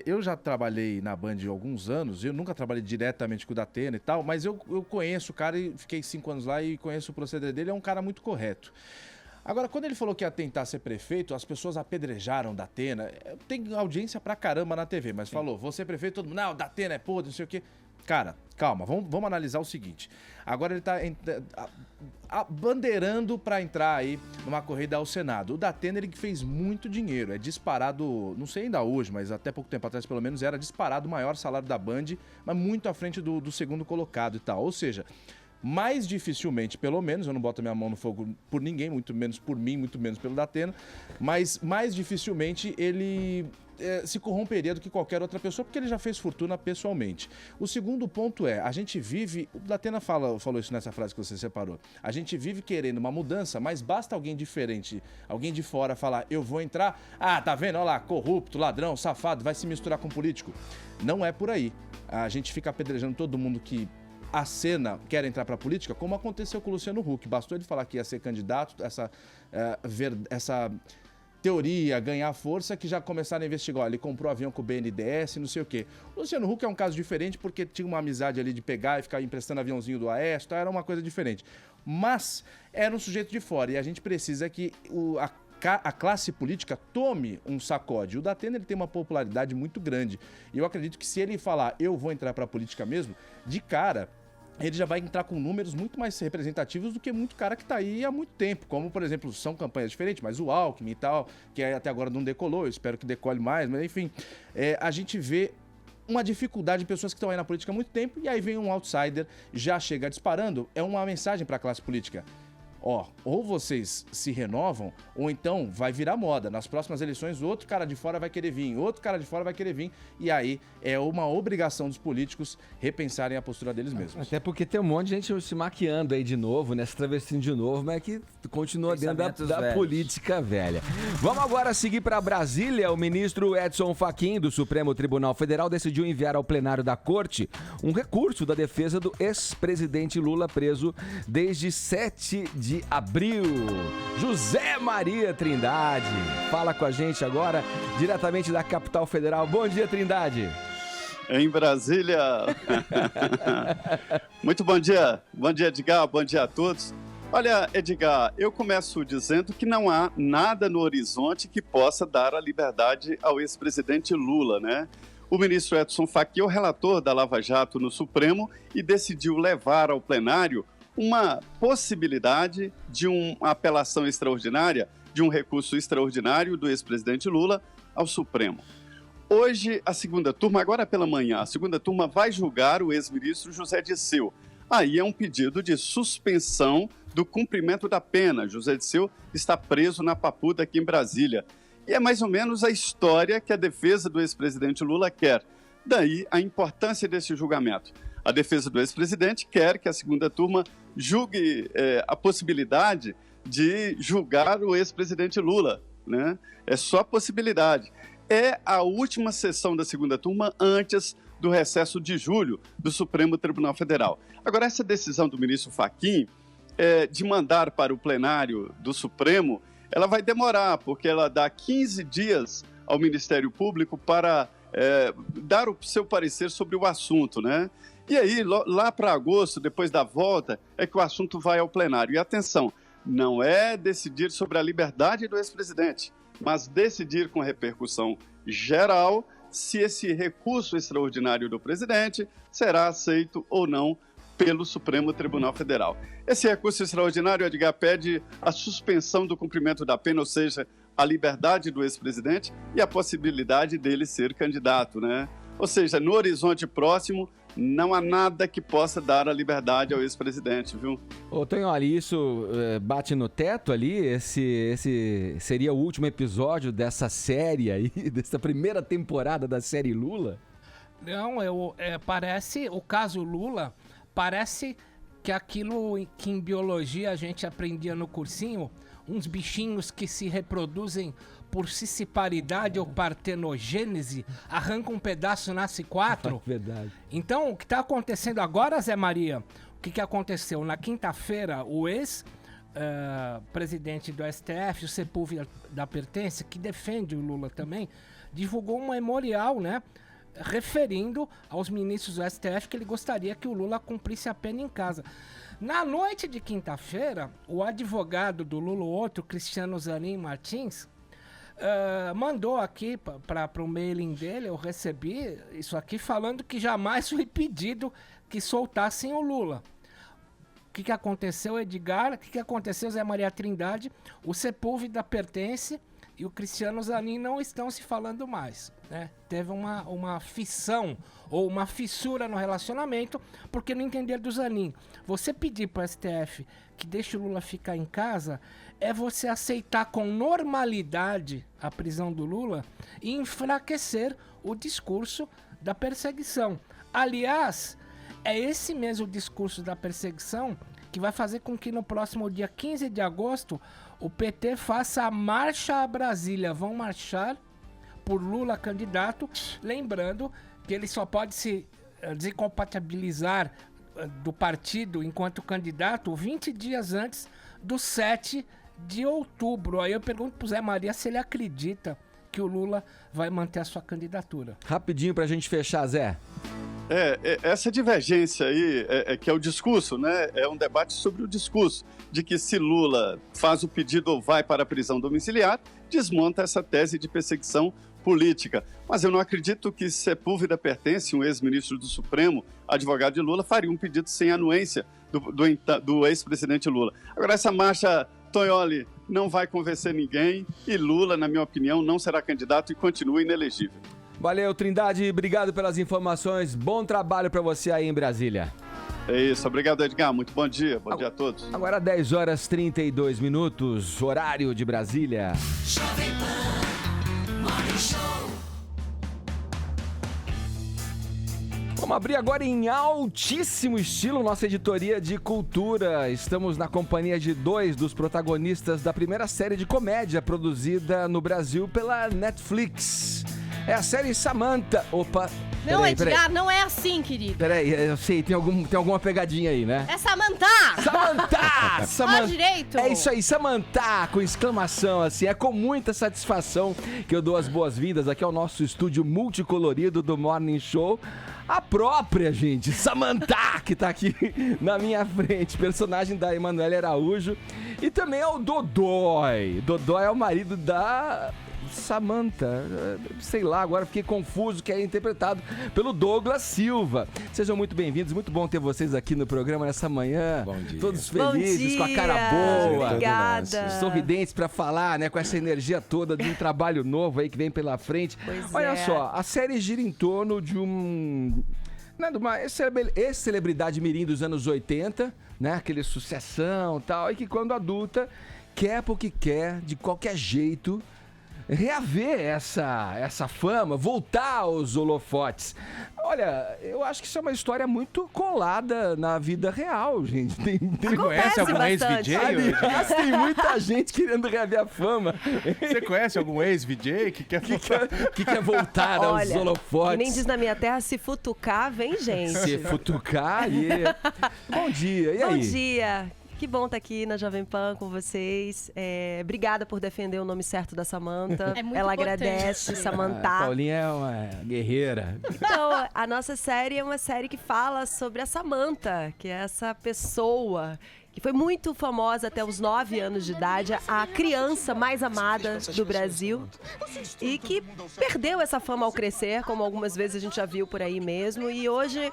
Speaker 6: eu já trabalhei na Band há alguns anos, eu nunca trabalhei diretamente com o Datena e tal, mas eu conheço o cara e fiquei 5 anos lá e conheço o proceder dele, é um cara muito correto. Agora, quando ele falou que ia tentar ser prefeito, as pessoas apedrejaram o Datena. Tem audiência pra caramba na TV, mas falou, vou ser prefeito, todo mundo, não, o Datena é podre, não sei o quê. Cara, calma, vamos analisar o seguinte. Agora ele tá bandeirando para entrar aí numa corrida ao Senado. O Datena, ele fez muito dinheiro, é disparado, não sei ainda hoje, mas até pouco tempo atrás pelo menos, era disparado o maior salário da Band, mas muito à frente do segundo colocado e tal. Ou seja, mais dificilmente, pelo menos, eu não boto minha mão no fogo por ninguém, muito menos por mim, muito menos pelo Datena, mas mais dificilmente ele se corromperia do que qualquer outra pessoa, porque ele já fez fortuna pessoalmente. O segundo ponto a gente vive, o Datena falou isso nessa frase que você separou, a gente vive querendo uma mudança, mas basta alguém diferente, alguém de fora falar, eu vou entrar, tá vendo, olha lá, corrupto, ladrão, safado, vai se misturar com político. Não é por aí. A gente fica apedrejando todo mundo que a cena quer entrar para a política, como aconteceu com o Luciano Huck. Bastou ele falar que ia ser candidato, essa teoria ganhar força, que já começaram a investigar. Ele comprou avião com o BNDES, não sei o quê. O Luciano Huck é um caso diferente porque tinha uma amizade ali de pegar e ficar emprestando aviãozinho do Aécio, era uma coisa diferente. Mas era um sujeito de fora e a gente precisa que a classe política tome um sacode. O Datena, ele tem uma popularidade muito grande. E eu acredito que se ele falar, eu vou entrar para a política mesmo, de cara, ele já vai entrar com números muito mais representativos do que muito cara que está aí há muito tempo. Como, por exemplo, são campanhas diferentes, mas o Alckmin e tal, que até agora não decolou, eu espero que decole mais, mas enfim, a gente vê uma dificuldade de pessoas que estão aí na política há muito tempo, e aí vem um outsider, já chega disparando, é uma mensagem para a classe política. Ou vocês se renovam, ou então vai virar moda. Nas próximas eleições, outro cara de fora vai querer vir, outro cara de fora vai querer vir, e aí é uma obrigação dos políticos repensarem a postura deles mesmos.
Speaker 1: Até porque tem um monte de gente se maquiando aí de novo, né? Se travestindo de novo, mas que continua dentro da política velha. Vamos agora seguir para Brasília. O ministro Edson Fachin, do Supremo Tribunal Federal, decidiu enviar ao plenário da Corte um recurso da defesa do ex-presidente Lula, preso desde 7 de abril. José Maria Trindade fala com a gente agora, diretamente da capital federal. Bom dia, Trindade.
Speaker 10: Em Brasília. Muito bom dia. Bom dia, Edgar. Bom dia a todos. Olha, Edgar, eu começo dizendo que não há nada no horizonte que possa dar a liberdade ao ex-presidente Lula, né? O ministro Edson Fachin é o relator da Lava Jato no Supremo e decidiu levar ao plenário uma possibilidade de uma apelação extraordinária de um recurso extraordinário do ex-presidente Lula ao Supremo. Hoje, a segunda turma, agora pela manhã, a segunda turma vai julgar o ex-ministro José Dirceu. Aí é um pedido de suspensão do cumprimento da pena. José Dirceu está preso na Papuda, aqui em Brasília. E é mais ou menos a história que a defesa do ex-presidente Lula quer. Daí a importância desse julgamento. A defesa do ex-presidente quer que a segunda turma julgue a possibilidade de julgar o ex-presidente Lula, né? É só possibilidade. É a última sessão da segunda turma antes do recesso de julho do Supremo Tribunal Federal. Agora, essa decisão do ministro Fachin de mandar para o plenário do Supremo, ela vai demorar, porque ela dá 15 dias ao Ministério Público para dar o seu parecer sobre o assunto, né? E aí, lá para agosto, depois da volta, é que o assunto vai ao plenário. E atenção, não é decidir sobre a liberdade do ex-presidente, mas decidir com repercussão geral se esse recurso extraordinário do presidente será aceito ou não pelo Supremo Tribunal Federal. Esse recurso extraordinário, Edgar, pede a suspensão do cumprimento da pena, ou seja, a liberdade do ex-presidente e a possibilidade dele ser candidato, né? Ou seja, no horizonte próximo, não há nada que possa dar a liberdade ao ex-presidente, viu?
Speaker 1: Ô, Tonho, olha, isso bate no teto ali? Esse seria o último episódio dessa série aí, dessa primeira temporada da série Lula?
Speaker 8: Não, parece, o caso Lula, parece que aquilo que em biologia a gente aprendia no cursinho, uns bichinhos que se reproduzem por cissiparidade ou partenogênese, arranca um pedaço, nasce 4.
Speaker 1: Verdade.
Speaker 8: Então, o que está acontecendo agora, Zé Maria, o que aconteceu? Na quinta-feira, o ex-presidente do STF, o Sepúlveda da Pertença, que defende o Lula também, divulgou um memorial, né, referindo aos ministros do STF que ele gostaria que o Lula cumprisse a pena em casa. Na noite de quinta-feira, o advogado do Lula, outro, Cristiano Zanin Martins, mandou aqui para o mailing dele, eu recebi isso aqui, falando que jamais foi pedido que soltassem o Lula. O que aconteceu, Edgar? O que aconteceu, Zé Maria Trindade? O Sepúlveda Pertence e o Cristiano Zanin não estão se falando mais, né? Teve uma fissão ou uma fissura no relacionamento, porque no entender do Zanin, você pedir para o STF que deixe o Lula ficar em casa é você aceitar com normalidade a prisão do Lula e enfraquecer o discurso da perseguição. Aliás, é esse mesmo discurso da perseguição que vai fazer com que no próximo dia 15 de agosto o PT faça a marcha a Brasília. Vão marchar por Lula candidato, lembrando que ele só pode se desincompatibilizar do partido enquanto candidato 20 dias antes do 7 de outubro. Aí eu pergunto pro Zé Maria se ele acredita que o Lula vai manter a sua candidatura.
Speaker 1: Rapidinho pra gente fechar, Zé.
Speaker 10: Essa divergência aí, que é o discurso, né? É um debate sobre o discurso, de que se Lula faz o pedido ou vai para a prisão domiciliar, desmonta essa tese de perseguição política. Mas eu não acredito que Sepúlveda Pertence, um ex-ministro do Supremo, advogado de Lula, faria um pedido sem anuência do ex-presidente Lula. Agora, essa marcha, Tonholi, não vai convencer ninguém e Lula, na minha opinião, não será candidato e continua inelegível.
Speaker 1: Valeu, Trindade. Obrigado pelas informações. Bom trabalho para você aí em Brasília.
Speaker 10: É isso. Obrigado, Edgar. Muito bom dia. Bom dia a todos.
Speaker 1: Agora 10 horas 32 minutos, horário de Brasília.
Speaker 11: Jovem Pan Morning Show.
Speaker 1: Vamos abrir agora em altíssimo estilo nossa editoria de cultura. Estamos na companhia de 2 dos protagonistas da primeira série de comédia produzida no Brasil pela Netflix. É a série Samantha. Opa.
Speaker 2: Não, Edgar, não é assim, querido.
Speaker 1: Peraí, eu sei, tem alguma pegadinha aí, né?
Speaker 2: É Samantha!
Speaker 1: Samantha!
Speaker 2: Fala direito!
Speaker 1: É isso aí, Samantha, com exclamação, assim. É com muita satisfação que eu dou as boas-vindas aqui ao nosso estúdio multicolorido do Morning Show. A própria, gente, Samantha, que tá aqui na minha frente, personagem da Emanuele Araújo. E também ao Dodói. Dodói é o marido da Samantha, sei lá, agora fiquei confuso, que é interpretado pelo Douglas Silva. Sejam muito bem-vindos, muito bom ter vocês aqui no programa nessa manhã.
Speaker 12: Bom dia.
Speaker 1: Todos felizes, com a cara boa.
Speaker 2: Obrigada.
Speaker 1: Sorridentes pra falar, né, com essa energia toda de um trabalho novo aí que vem pela frente. Olha só, a série gira em torno de de uma ex-celebridade mirim dos anos 80, né, aquele sucessão e tal, e que quando adulta, quer porque quer, de qualquer jeito, reaver essa fama, voltar aos holofotes. Olha, eu acho que isso é uma história muito colada na vida real, gente.
Speaker 12: Você conhece algum ex-VJ?
Speaker 1: Aliás, tem muita gente querendo reaver a fama.
Speaker 12: Você conhece algum ex-VJ que quer
Speaker 1: que quer voltar aos holofotes?
Speaker 13: Que nem diz na minha terra, se futucar, vem gente.
Speaker 1: Se futucar, Bom dia, e aí?
Speaker 13: Bom dia. Que bom estar aqui na Jovem Pan com vocês. Obrigada por defender o nome certo da Samantha.
Speaker 2: É muito
Speaker 13: Ela
Speaker 2: importante.
Speaker 13: agradece, Samantha.
Speaker 1: A Paulinha é uma guerreira.
Speaker 13: Então, a nossa série é uma série que fala sobre a Samantha, que é essa pessoa que foi muito famosa até os 9 anos de idade, a criança mais amada do Brasil, e que perdeu essa fama ao crescer, como algumas vezes a gente já viu por aí mesmo, e hoje,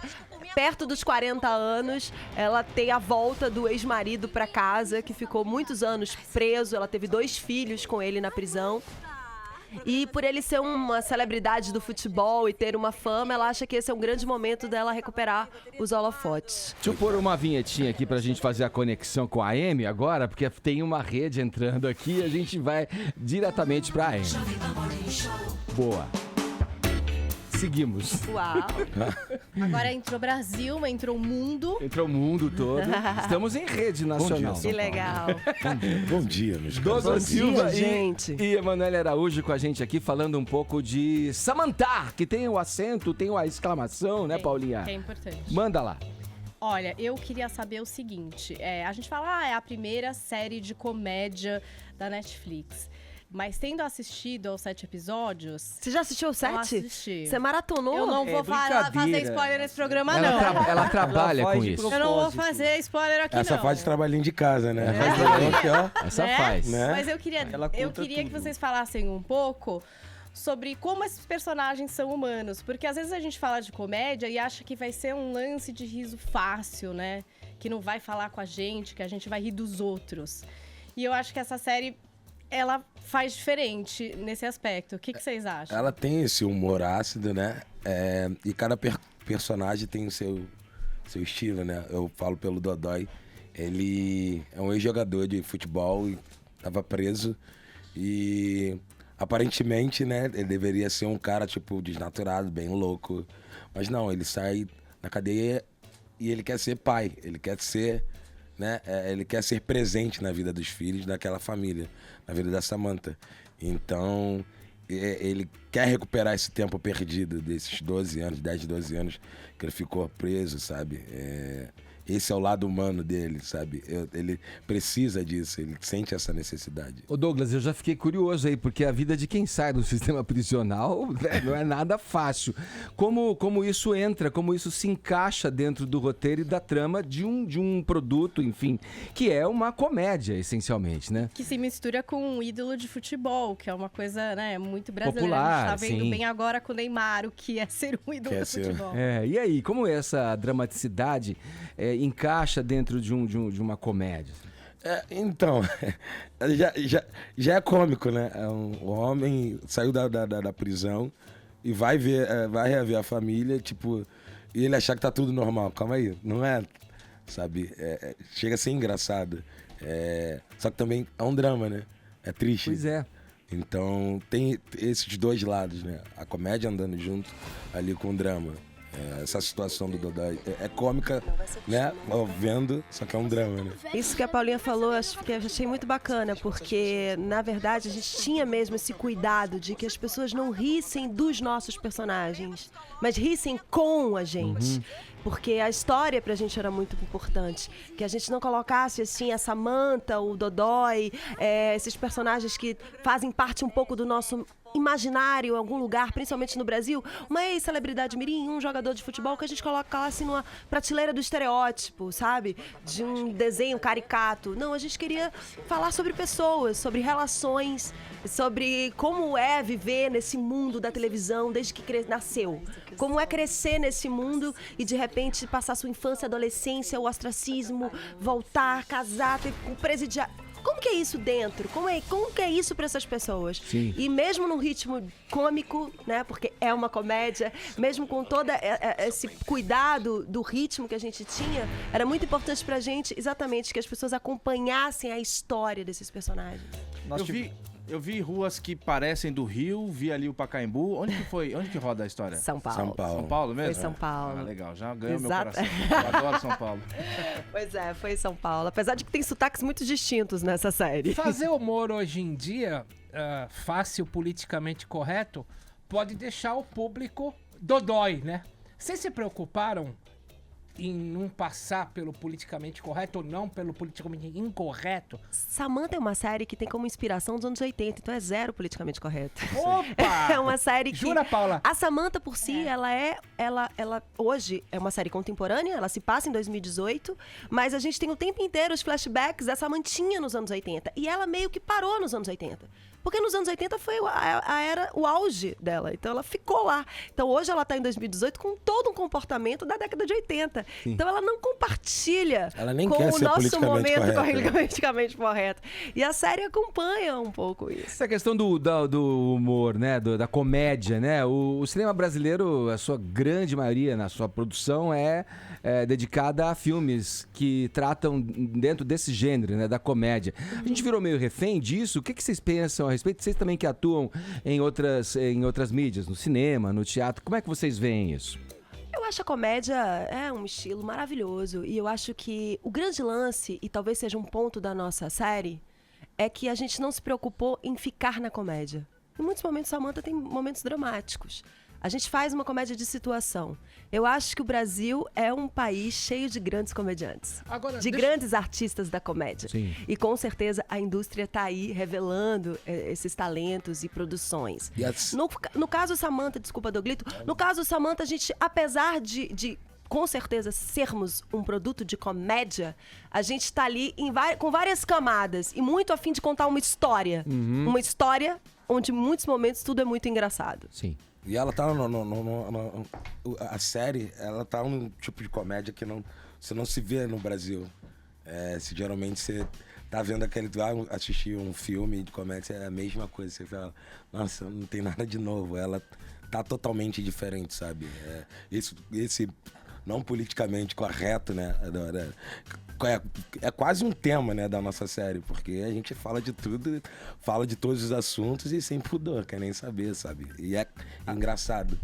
Speaker 13: perto dos 40 anos, ela tem a volta do ex-marido para casa, que ficou muitos anos preso, ela teve 2 filhos com ele na prisão. E por ele ser uma celebridade do futebol e ter uma fama, ela acha que esse é um grande momento dela recuperar os holofotes.
Speaker 1: Deixa eu pôr uma vinhetinha aqui pra gente fazer a conexão com a Amy agora, porque tem uma rede entrando aqui e a gente vai diretamente pra Amy. Boa. Seguimos.
Speaker 13: Uau.
Speaker 2: Agora entrou Brasil, entrou o mundo.
Speaker 1: Entrou o mundo todo. Estamos em rede nacional.
Speaker 13: Que legal.
Speaker 12: Bom dia, meus caros.
Speaker 1: Douglas Silva
Speaker 13: gente.
Speaker 1: e Emanuele Araújo com a gente aqui falando um pouco de Samantha, que tem o acento, tem a exclamação, né, Paulinha?
Speaker 2: Que é importante.
Speaker 1: Manda lá.
Speaker 2: Olha, eu queria saber o seguinte. A gente fala, é a primeira série de comédia da Netflix. Mas tendo assistido aos 7 episódios...
Speaker 13: Você já assistiu os 7?
Speaker 2: Eu assisti.
Speaker 13: Você maratonou?
Speaker 2: Eu não vou fazer spoiler nesse programa, não.
Speaker 1: Ela trabalha com isso.
Speaker 2: Eu não vou fazer spoiler aqui,
Speaker 12: Essa
Speaker 2: não.
Speaker 12: faz trabalhinho de casa, né?
Speaker 1: Essa
Speaker 2: Né?
Speaker 1: faz.
Speaker 12: Né?
Speaker 2: Mas eu queria que vocês falassem um pouco sobre como esses personagens são humanos. Porque às vezes a gente fala de comédia e acha que vai ser um lance de riso fácil, né? Que não vai falar com a gente, que a gente vai rir dos outros. E eu acho que essa série... ela faz diferente nesse aspecto. O que vocês acham?
Speaker 14: Ela tem esse humor ácido, né? E cada personagem tem o seu estilo, né? Eu falo pelo Dodói. Ele é um ex-jogador de futebol e estava preso. E aparentemente, né? Ele deveria ser um cara, tipo, desnaturado, bem louco. Mas não, ele sai da cadeia e ele quer ser pai. Ele quer ser... né? Ele quer ser presente na vida dos filhos daquela família, na vida da Samantha. Então, ele quer recuperar esse tempo perdido desses 12 anos, 10, 12 anos que ele ficou preso, sabe? Esse é o lado humano dele, sabe? Ele precisa disso, ele sente essa necessidade.
Speaker 1: Ô Douglas, eu já fiquei curioso aí, porque a vida de quem sai do sistema prisional não é nada fácil. Como isso entra, como isso se encaixa dentro do roteiro e da trama de um produto, enfim, que é uma comédia, essencialmente, né?
Speaker 2: Que se mistura com um ídolo de futebol, que é uma coisa, né, muito brasileira.
Speaker 1: Popular,
Speaker 2: a gente tá vendo
Speaker 1: sim.
Speaker 2: bem agora com o Neymar, o que é ser um ídolo do futebol.
Speaker 1: E aí, como essa dramaticidade encaixa dentro de uma comédia?
Speaker 14: Então, já é cômico, né? O homem saiu da prisão e vai rever a família, tipo, e ele achar que tá tudo normal. Calma aí, não é, sabe? Chega a ser engraçado. Só que também é um drama, né? É triste.
Speaker 1: Pois é.
Speaker 14: Então, tem esses dois lados, né? A comédia andando junto ali com o drama. Essa situação do Dodói é cômica, né? Vendo, só que é um drama, né?
Speaker 13: Isso que a Paulinha falou, acho que eu achei muito bacana, porque, na verdade, a gente tinha mesmo esse cuidado de que as pessoas não rissem dos nossos personagens, mas rissem com a gente. Porque a história pra gente era muito importante. Que a gente não colocasse, assim, a Samantha, o Dodói, esses personagens que fazem parte um pouco do nosso imaginário, em algum lugar, principalmente no Brasil, uma ex-celebridade mirim, um jogador de futebol que a gente coloca lá assim numa prateleira do estereótipo, sabe? De um desenho caricato. Não, a gente queria falar sobre pessoas, sobre relações, sobre como é viver nesse mundo da televisão desde que nasceu. Como é crescer nesse mundo e de repente passar sua infância, adolescência, o ostracismo, voltar, casar, ter um presidiário. Como que é isso dentro? Como que é isso para essas pessoas?
Speaker 1: Sim.
Speaker 13: E mesmo num ritmo cômico, né? Porque é uma comédia, mesmo com todo esse cuidado do ritmo que a gente tinha, era muito importante pra gente, exatamente, que as pessoas acompanhassem a história desses personagens.
Speaker 6: Eu vi ruas que parecem do Rio, vi ali o Pacaembu. Onde que foi? Onde que roda a história?
Speaker 13: São Paulo.
Speaker 6: São Paulo mesmo?
Speaker 13: Foi São Paulo.
Speaker 6: Ah, legal. Já ganhou meu
Speaker 13: Exato.
Speaker 6: coração. Eu adoro São Paulo.
Speaker 13: Pois é, foi São Paulo. Apesar de que tem sotaques muito distintos nessa série.
Speaker 8: Fazer humor hoje em dia, fácil, politicamente correto, pode deixar o público dodói, né? Vocês se preocuparam em não passar pelo politicamente correto ou não pelo politicamente incorreto?
Speaker 13: Samantha é uma série que tem como inspiração dos anos 80, então é zero politicamente correto.
Speaker 8: Opa!
Speaker 13: É uma série que...
Speaker 8: Jura, Paula?
Speaker 13: A Samantha por si, ela hoje é uma série contemporânea, ela se passa em 2018, mas a gente tem o tempo inteiro os flashbacks da Samantinha nos anos 80. E ela meio que parou nos anos 80. Porque nos anos 80 foi o auge dela, então ela ficou lá. Então hoje ela tá em 2018 com todo um comportamento da década de 80.
Speaker 1: Sim.
Speaker 13: Então ela não compartilha
Speaker 14: Ela nem
Speaker 13: com
Speaker 14: quer
Speaker 13: o
Speaker 14: ser
Speaker 13: nosso
Speaker 14: politicamente
Speaker 13: momento
Speaker 14: correta, né?
Speaker 13: politicamente correto. E a série acompanha um pouco isso.
Speaker 1: Essa questão do humor, né? Da comédia, né? O cinema brasileiro, a sua grande maioria na sua produção é dedicada a filmes que tratam dentro desse gênero, né? Da comédia. A gente virou meio refém disso. O que vocês pensam a respeito? Vocês também que atuam em outras mídias, no cinema, no teatro. Como é que vocês veem isso?
Speaker 13: Eu acho a comédia é um estilo maravilhoso e eu acho que o grande lance, e talvez seja um ponto da nossa série, é que a gente não se preocupou em ficar na comédia. Em muitos momentos, Samantha tem momentos dramáticos. A gente faz uma comédia de situação. Eu acho que o Brasil é um país cheio de grandes comediantes.
Speaker 8: Agora,
Speaker 13: grandes artistas da comédia.
Speaker 1: Sim.
Speaker 13: E com certeza a indústria está aí revelando esses talentos e produções.
Speaker 14: Yes.
Speaker 13: No caso Samantha, desculpa, Doglito. No caso Samantha, a gente, apesar de com certeza sermos um produto de comédia, a gente está ali com várias camadas e muito a fim de contar uma história. Uma história onde em muitos momentos tudo é muito engraçado.
Speaker 1: Sim.
Speaker 14: E ela tá a série, ela tá num tipo de comédia que você não se vê no Brasil. Geralmente você tá vendo assistir um filme de comédia, é a mesma coisa. Você fala, nossa, não tem nada de novo. Ela tá totalmente diferente, sabe? Esse não politicamente correto, né? É quase um tema, né, da nossa série, porque a gente fala de tudo, fala de todos os assuntos e sem pudor, quer nem saber, sabe? E é engraçado.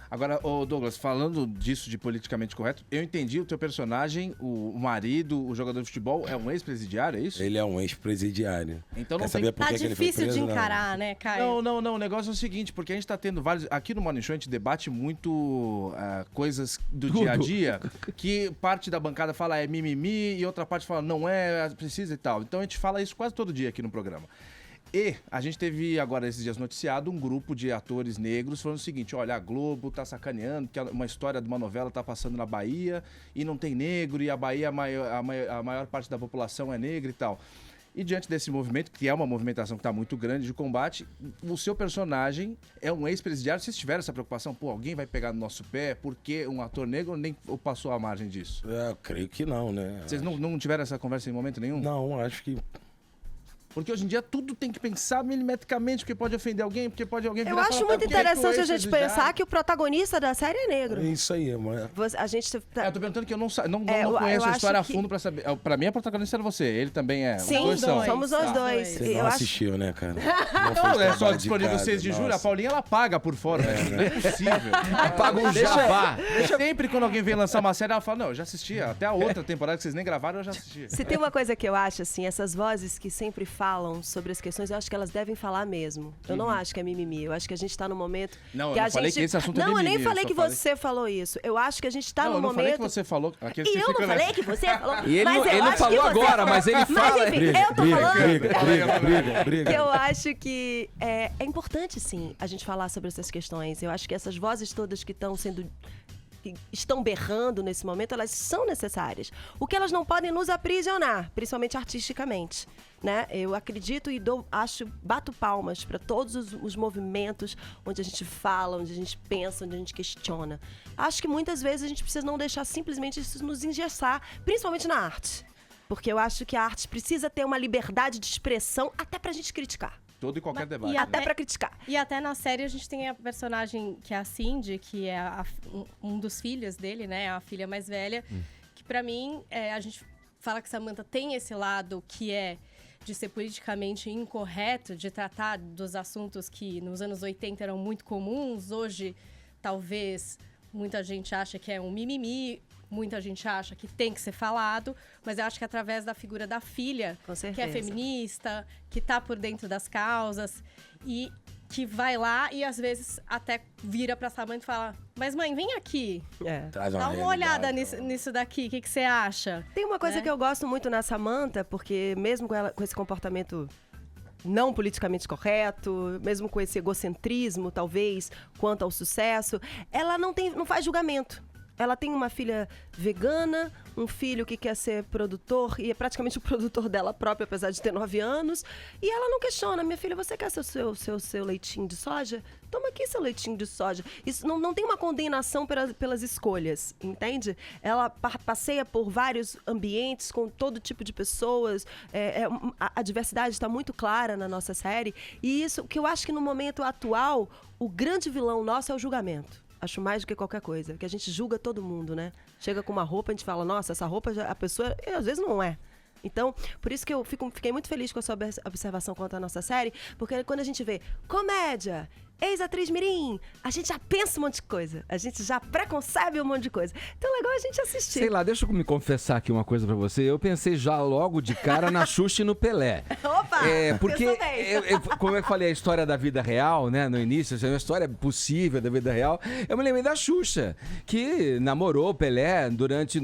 Speaker 6: Agora, Douglas, falando disso de politicamente correto, eu entendi o teu personagem, o marido, o jogador de futebol, é um ex-presidiário, é isso?
Speaker 14: Ele é um ex-presidiário.
Speaker 6: Então
Speaker 14: Quer
Speaker 6: não
Speaker 14: saber por
Speaker 2: Tá
Speaker 14: que ele foi
Speaker 2: difícil
Speaker 14: preso?
Speaker 2: de encarar, né, Caio?
Speaker 6: Não, o negócio é o seguinte, porque a gente tá tendo vários... Aqui no Morning Show a gente debate muito coisas do dia a dia, que parte da bancada fala é mimimi e outra parte fala não precisa e tal. Então a gente fala isso quase todo dia aqui no programa. E a gente teve agora esses dias noticiado um grupo de atores negros falando o seguinte, olha, a Globo tá sacaneando que uma história de uma novela tá passando na Bahia e não tem negro e a Bahia, a maior parte da população é negra e tal. E diante desse movimento, que é uma movimentação que tá muito grande de combate, o seu personagem é um ex-presidiário. Vocês tiveram essa preocupação? Pô, alguém vai pegar no nosso pé porque um ator negro nem passou à margem disso?
Speaker 14: Eu creio que não, né?
Speaker 6: Vocês não tiveram essa conversa em momento nenhum?
Speaker 14: Não, acho que...
Speaker 6: Porque hoje em dia tudo tem que pensar milimetricamente, porque pode ofender alguém, porque pode alguém
Speaker 13: Eu
Speaker 6: virar e
Speaker 13: acho
Speaker 6: falar,
Speaker 13: muito
Speaker 6: "Por que que
Speaker 13: interessante
Speaker 6: o
Speaker 13: a gente pensar que o protagonista da série é negro.
Speaker 14: É isso aí, mano.
Speaker 13: A gente
Speaker 6: Eu tô perguntando que eu não
Speaker 13: eu
Speaker 6: conheço a
Speaker 13: acho
Speaker 6: história a
Speaker 13: que-
Speaker 6: fundo pra saber. Pra mim, a protagonista era você. Ele também é.
Speaker 13: Sim,
Speaker 6: Os dois são.
Speaker 13: somos nós dois.
Speaker 14: Você
Speaker 13: Eu
Speaker 14: não
Speaker 13: acho-
Speaker 14: assistiu, né, cara?
Speaker 6: Não, é só disponível 6 de julho. A Paulinha, ela paga por fora. Não é possível.
Speaker 1: Paga um jabá.
Speaker 6: Sempre quando alguém vem lançar uma série, ela fala, não, eu já assisti. Até a outra temporada que vocês nem gravaram, eu já assisti.
Speaker 13: Se tem uma coisa que eu acho, assim, essas vozes que sempre falam falam sobre as questões, eu acho que elas devem falar mesmo. Eu não acho que é mimimi. Eu acho que a gente tá no momento...
Speaker 6: Não,
Speaker 13: que
Speaker 6: eu
Speaker 13: a
Speaker 6: não falei
Speaker 13: gente...
Speaker 6: que esse assunto é
Speaker 13: Não,
Speaker 6: mimimi.
Speaker 13: eu nem falei
Speaker 6: só
Speaker 13: que você falou isso. Eu acho que a gente tá
Speaker 6: Não,
Speaker 13: no
Speaker 6: eu não
Speaker 13: momento...
Speaker 6: falei que você falou. Aqui
Speaker 13: E eu não falei que você falou.
Speaker 1: E ele
Speaker 13: mas
Speaker 1: não-
Speaker 13: eu
Speaker 1: ele não
Speaker 13: acho
Speaker 1: falou
Speaker 13: que você
Speaker 1: agora,
Speaker 13: falou.
Speaker 1: mas ele fala.
Speaker 13: Mas enfim,
Speaker 12: Briga,
Speaker 13: eu tô
Speaker 12: briga,
Speaker 13: falando...
Speaker 12: briga.
Speaker 13: Que eu acho que é importante, sim, a gente falar sobre essas questões. Eu acho que essas vozes todas que estão berrando nesse momento, elas são necessárias. O que elas não podem nos aprisionar, principalmente artisticamente, né? Eu acredito e bato palmas para todos os movimentos onde a gente fala, onde a gente pensa, onde a gente questiona. Acho que muitas vezes a gente precisa não deixar simplesmente isso nos engessar, principalmente na arte. Porque eu acho que a arte precisa ter uma liberdade de expressão até pra gente criticar.
Speaker 6: Todo e qualquer debate.
Speaker 2: E
Speaker 13: Até pra criticar.
Speaker 2: E até na série a gente tem a personagem que é a Cindy, que é um dos filhos dele, né? A filha mais velha. Que pra mim, a gente fala que Samantha tem esse lado que é de ser politicamente incorreto, de tratar dos assuntos que nos anos 80 eram muito comuns. Hoje, talvez, muita gente acha que é um mimimi. Muita gente acha que tem que ser falado, mas eu acho que através da figura da filha, que é feminista, que tá por dentro das causas e que vai lá e às vezes até vira pra Samantha e fala: mas mãe, vem aqui,
Speaker 14: Traz
Speaker 2: dá uma olhada nisso daqui, o que você acha?
Speaker 13: Tem uma coisa que eu gosto muito na Samantha, porque mesmo com esse comportamento não politicamente correto, mesmo com esse egocentrismo, talvez, quanto ao sucesso, ela não faz julgamento. Ela tem uma filha vegana, um filho que quer ser produtor, e é praticamente o produtor dela própria, apesar de ter 9 anos. E ela não questiona: minha filha, você quer seu leitinho de soja? Toma aqui seu leitinho de soja. Isso não tem uma condenação pelas escolhas, entende? Ela passeia por vários ambientes, com todo tipo de pessoas. A diversidade está muito clara na nossa série. E isso, que eu acho que no momento atual, o grande vilão nosso é o julgamento. Acho mais do que qualquer coisa, que a gente julga todo mundo, né? Chega com uma roupa, a gente fala: nossa, essa roupa, a pessoa, às vezes não é. Então, por isso que eu fiquei muito feliz com a sua observação quanto à nossa série, porque quando a gente vê comédia, ex-atriz mirim, a gente já pensa um monte de coisa, a gente já preconcebe um monte de coisa. Então é legal a gente assistir.
Speaker 1: Sei lá, deixa eu me confessar aqui uma coisa pra você. Eu pensei já logo de cara na Xuxa e no Pelé.
Speaker 13: Opa!
Speaker 1: Porque, como eu falei, a história da vida real, né, no início, é uma história possível da vida real. Eu me lembrei da Xuxa, que namorou o Pelé durante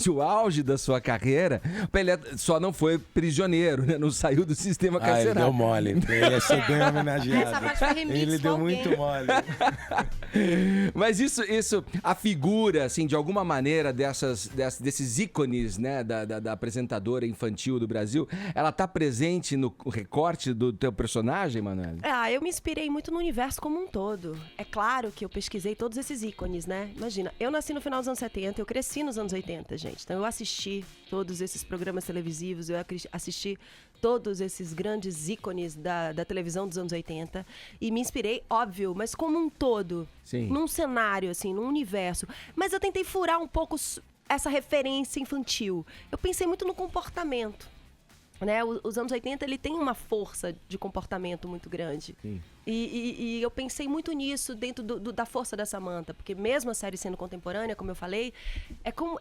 Speaker 1: o auge da sua carreira. O Pelé só não foi prisioneiro, né, não saiu do sistema carcerário.
Speaker 12: Ele deu mole, ele ia ser bem homenageado.
Speaker 2: Essa parte foi remix
Speaker 12: Ele deu
Speaker 2: com alguém.
Speaker 12: muito mole.
Speaker 1: Mas isso, a figura, assim, de alguma maneira, desses ícones, né, da apresentadora infantil do Brasil, ela tá presente no recorte do teu personagem, Manoel?
Speaker 13: Eu me inspirei muito no universo como um todo. É claro que eu pesquisei todos esses ícones, né? Imagina, eu nasci no final dos anos 70, eu cresci nos anos 80, gente. Então eu assisti todos esses programas televisivos, eu assisti todos esses grandes ícones da televisão dos anos 80 e me inspirei, óbvio, mas como um todo.
Speaker 1: Sim.
Speaker 13: Num cenário, assim, num universo. Mas eu tentei furar um pouco essa referência infantil. Eu pensei muito no comportamento. Né? Os anos 80, ele tem uma força de comportamento muito grande.
Speaker 1: Sim.
Speaker 13: E eu pensei muito nisso dentro da força da Samantha, porque mesmo a série sendo contemporânea, como eu falei, é como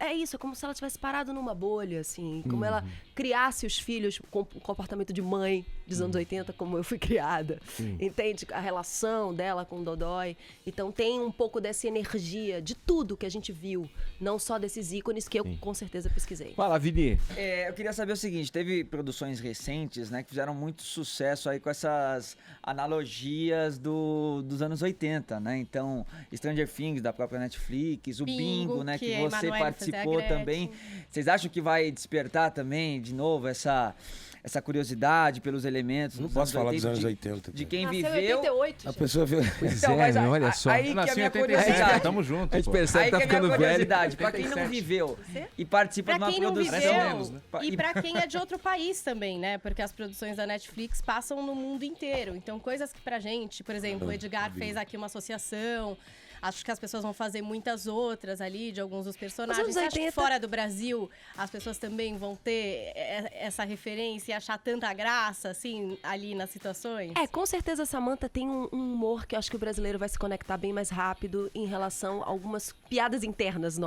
Speaker 13: se ela tivesse parado numa bolha, assim, como ela criasse os filhos com o comportamento de mãe dos anos 80, como eu fui criada. Entende? A relação dela com o Dodói. Então tem um pouco dessa energia de tudo que a gente viu, não só desses ícones que eu com certeza pesquisei.
Speaker 1: Fala, Vini.
Speaker 5: Eu queria saber o seguinte, teve produções recentes, né, que fizeram muito sucesso aí com essas analogias dos anos 80, né? Então, Stranger Things, da própria Netflix, o Bingo, né, que você participou também. Vocês acham que vai despertar também, de novo, essa curiosidade pelos elementos?
Speaker 12: Não posso falar dos anos 80.
Speaker 5: De quem
Speaker 13: Nasceu em
Speaker 5: viveu...
Speaker 13: 88,
Speaker 12: a pessoa viu...
Speaker 1: Pois
Speaker 5: Então, mas
Speaker 1: olha só.
Speaker 5: Aí que é a minha curiosidade.
Speaker 6: Tamo junto,
Speaker 1: A gente
Speaker 6: pô.
Speaker 1: percebe
Speaker 5: Aí
Speaker 1: que tá
Speaker 5: que é a
Speaker 1: ficando
Speaker 5: minha
Speaker 1: velho.
Speaker 5: curiosidade, pra quem não viveu e participa de
Speaker 2: Pra
Speaker 5: uma
Speaker 2: quem não
Speaker 5: produção...
Speaker 2: viveu e pra quem é de outro país também, né? Porque as produções da Netflix passam no mundo inteiro. Então, coisas que pra gente, por exemplo, o Edgar fez aqui uma associação, Acho que as pessoas vão fazer muitas outras ali, de alguns dos personagens.
Speaker 13: Os
Speaker 2: Você
Speaker 13: anos
Speaker 2: acha que
Speaker 13: 80
Speaker 2: fora do Brasil, as pessoas também vão ter essa referência e achar tanta graça, assim, ali nas situações?
Speaker 13: Com certeza a Samantha tem um humor que eu acho que o brasileiro vai se conectar bem mais rápido em relação a algumas piadas internas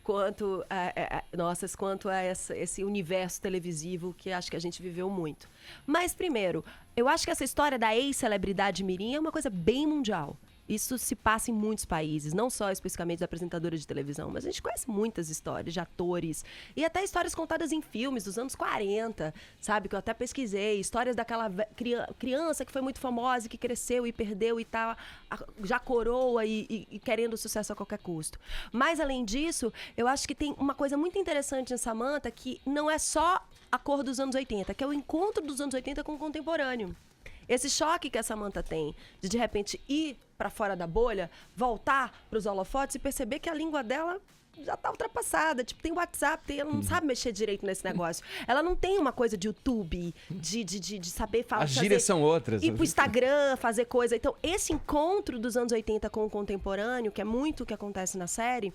Speaker 13: quanto a esse universo televisivo que acho que a gente viveu muito. Mas, primeiro, eu acho que essa história da ex-celebridade mirim é uma coisa bem mundial. Isso se passa em muitos países, não só especificamente da apresentadora de televisão, mas a gente conhece muitas histórias de atores e até histórias contadas em filmes dos anos 40, sabe? Que eu até pesquisei, histórias daquela criança que foi muito famosa, que cresceu e perdeu e tá já coroa e querendo sucesso a qualquer custo. Mas, além disso, eu acho que tem uma coisa muito interessante em Samantha, que não é só a cor dos anos 80, que é o encontro dos anos 80 com o contemporâneo. Esse choque que a Samantha tem de repente ir para fora da bolha, voltar para os holofotes e perceber que a língua dela já tá ultrapassada. Tipo, tem WhatsApp, ela não sabe mexer direito nesse negócio. Ela não tem uma coisa de YouTube, de saber falar.
Speaker 1: As gírias são outras.
Speaker 13: Ir pro Instagram, fazer coisa. Então, esse encontro dos anos 80 com o contemporâneo, que é muito o que acontece na série,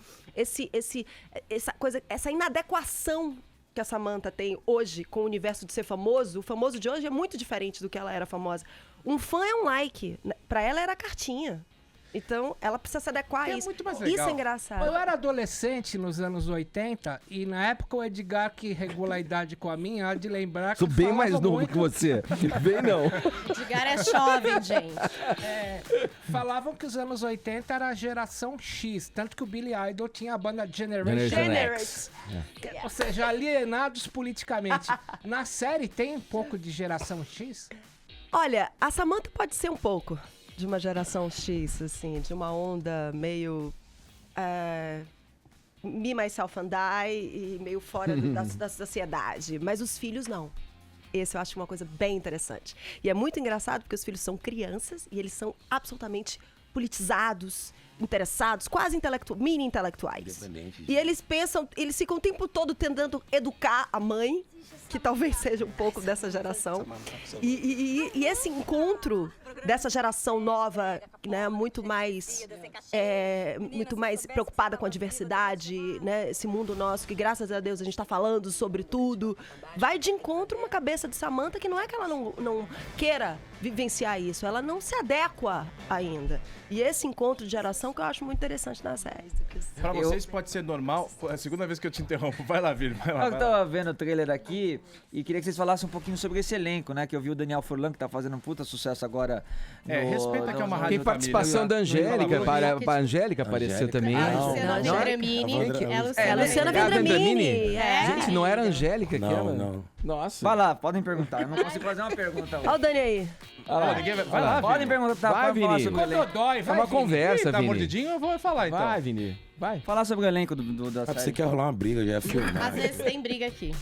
Speaker 13: essa inadequação que a Samantha tem hoje com o universo de ser famoso, o famoso de hoje é muito diferente do que ela era famosa. Um fã é um like. Pra ela era cartinha. Então, ela precisa se adequar a isso.
Speaker 8: Muito mais legal.
Speaker 13: Isso é engraçado.
Speaker 8: Eu era adolescente nos anos 80 e na época o Edgar, que regula a idade com a minha, há de lembrar que
Speaker 1: Sou bem mais
Speaker 8: falava
Speaker 1: novo
Speaker 8: muito...
Speaker 1: que você. Bem não.
Speaker 2: Edgar é jovem, gente.
Speaker 8: Falavam que os anos 80 era a geração X, tanto que o Billy Idol tinha a banda Generation X. Ou seja, alienados politicamente. Na série tem um pouco de geração X?
Speaker 13: Olha, a Samantha pode ser um pouco de uma geração X, assim, de uma onda meio me, myself and I e meio fora da sociedade. Mas os filhos não. Esse eu acho uma coisa bem interessante. E é muito engraçado porque os filhos são crianças e eles são absolutamente politizados, interessados, quase mini intelectuais. E eles ficam o tempo todo tentando educar a mãe, que talvez seja um pouco dessa geração. E esse encontro dessa geração nova, né, muito mais preocupada com a diversidade, né, esse mundo nosso que, graças a Deus, a gente está falando sobre tudo, vai de encontro uma cabeça de Samantha que não é que ela não queira vivenciar isso, ela não se adequa ainda. E esse encontro de geração que eu acho muito interessante na série.
Speaker 6: Pra vocês pode ser normal. É a segunda vez que eu te interrompo. Vai lá, Vini. Vai lá.
Speaker 5: Eu tava vendo o trailer aqui e queria que vocês falassem um pouquinho sobre esse elenco, né? Que eu vi o Daniel Furlan, que tá fazendo um puta sucesso agora.
Speaker 6: Respeita que é uma rádio.
Speaker 1: Tem participação da Angélica. A Angélica apareceu também.
Speaker 2: A Luciana Vendramini.
Speaker 13: É a Luciana Vendramini.
Speaker 1: Gente, não era a Angélica aquela?
Speaker 14: Não.
Speaker 1: Nossa.
Speaker 5: Vai lá, podem perguntar. Eu não consigo fazer uma pergunta.
Speaker 13: Olha o Dani aí.
Speaker 6: Vai lá,
Speaker 5: podem perguntar.
Speaker 1: Vai, Vini. É uma conversa,
Speaker 6: Tá
Speaker 1: Vini.
Speaker 6: mordidinho, eu vou falar então.
Speaker 1: Vai, Vini. Vai.
Speaker 5: Falar sobre o elenco da série.
Speaker 14: Você quer rolar uma briga, já é filmar.
Speaker 2: Às vezes tem briga aqui.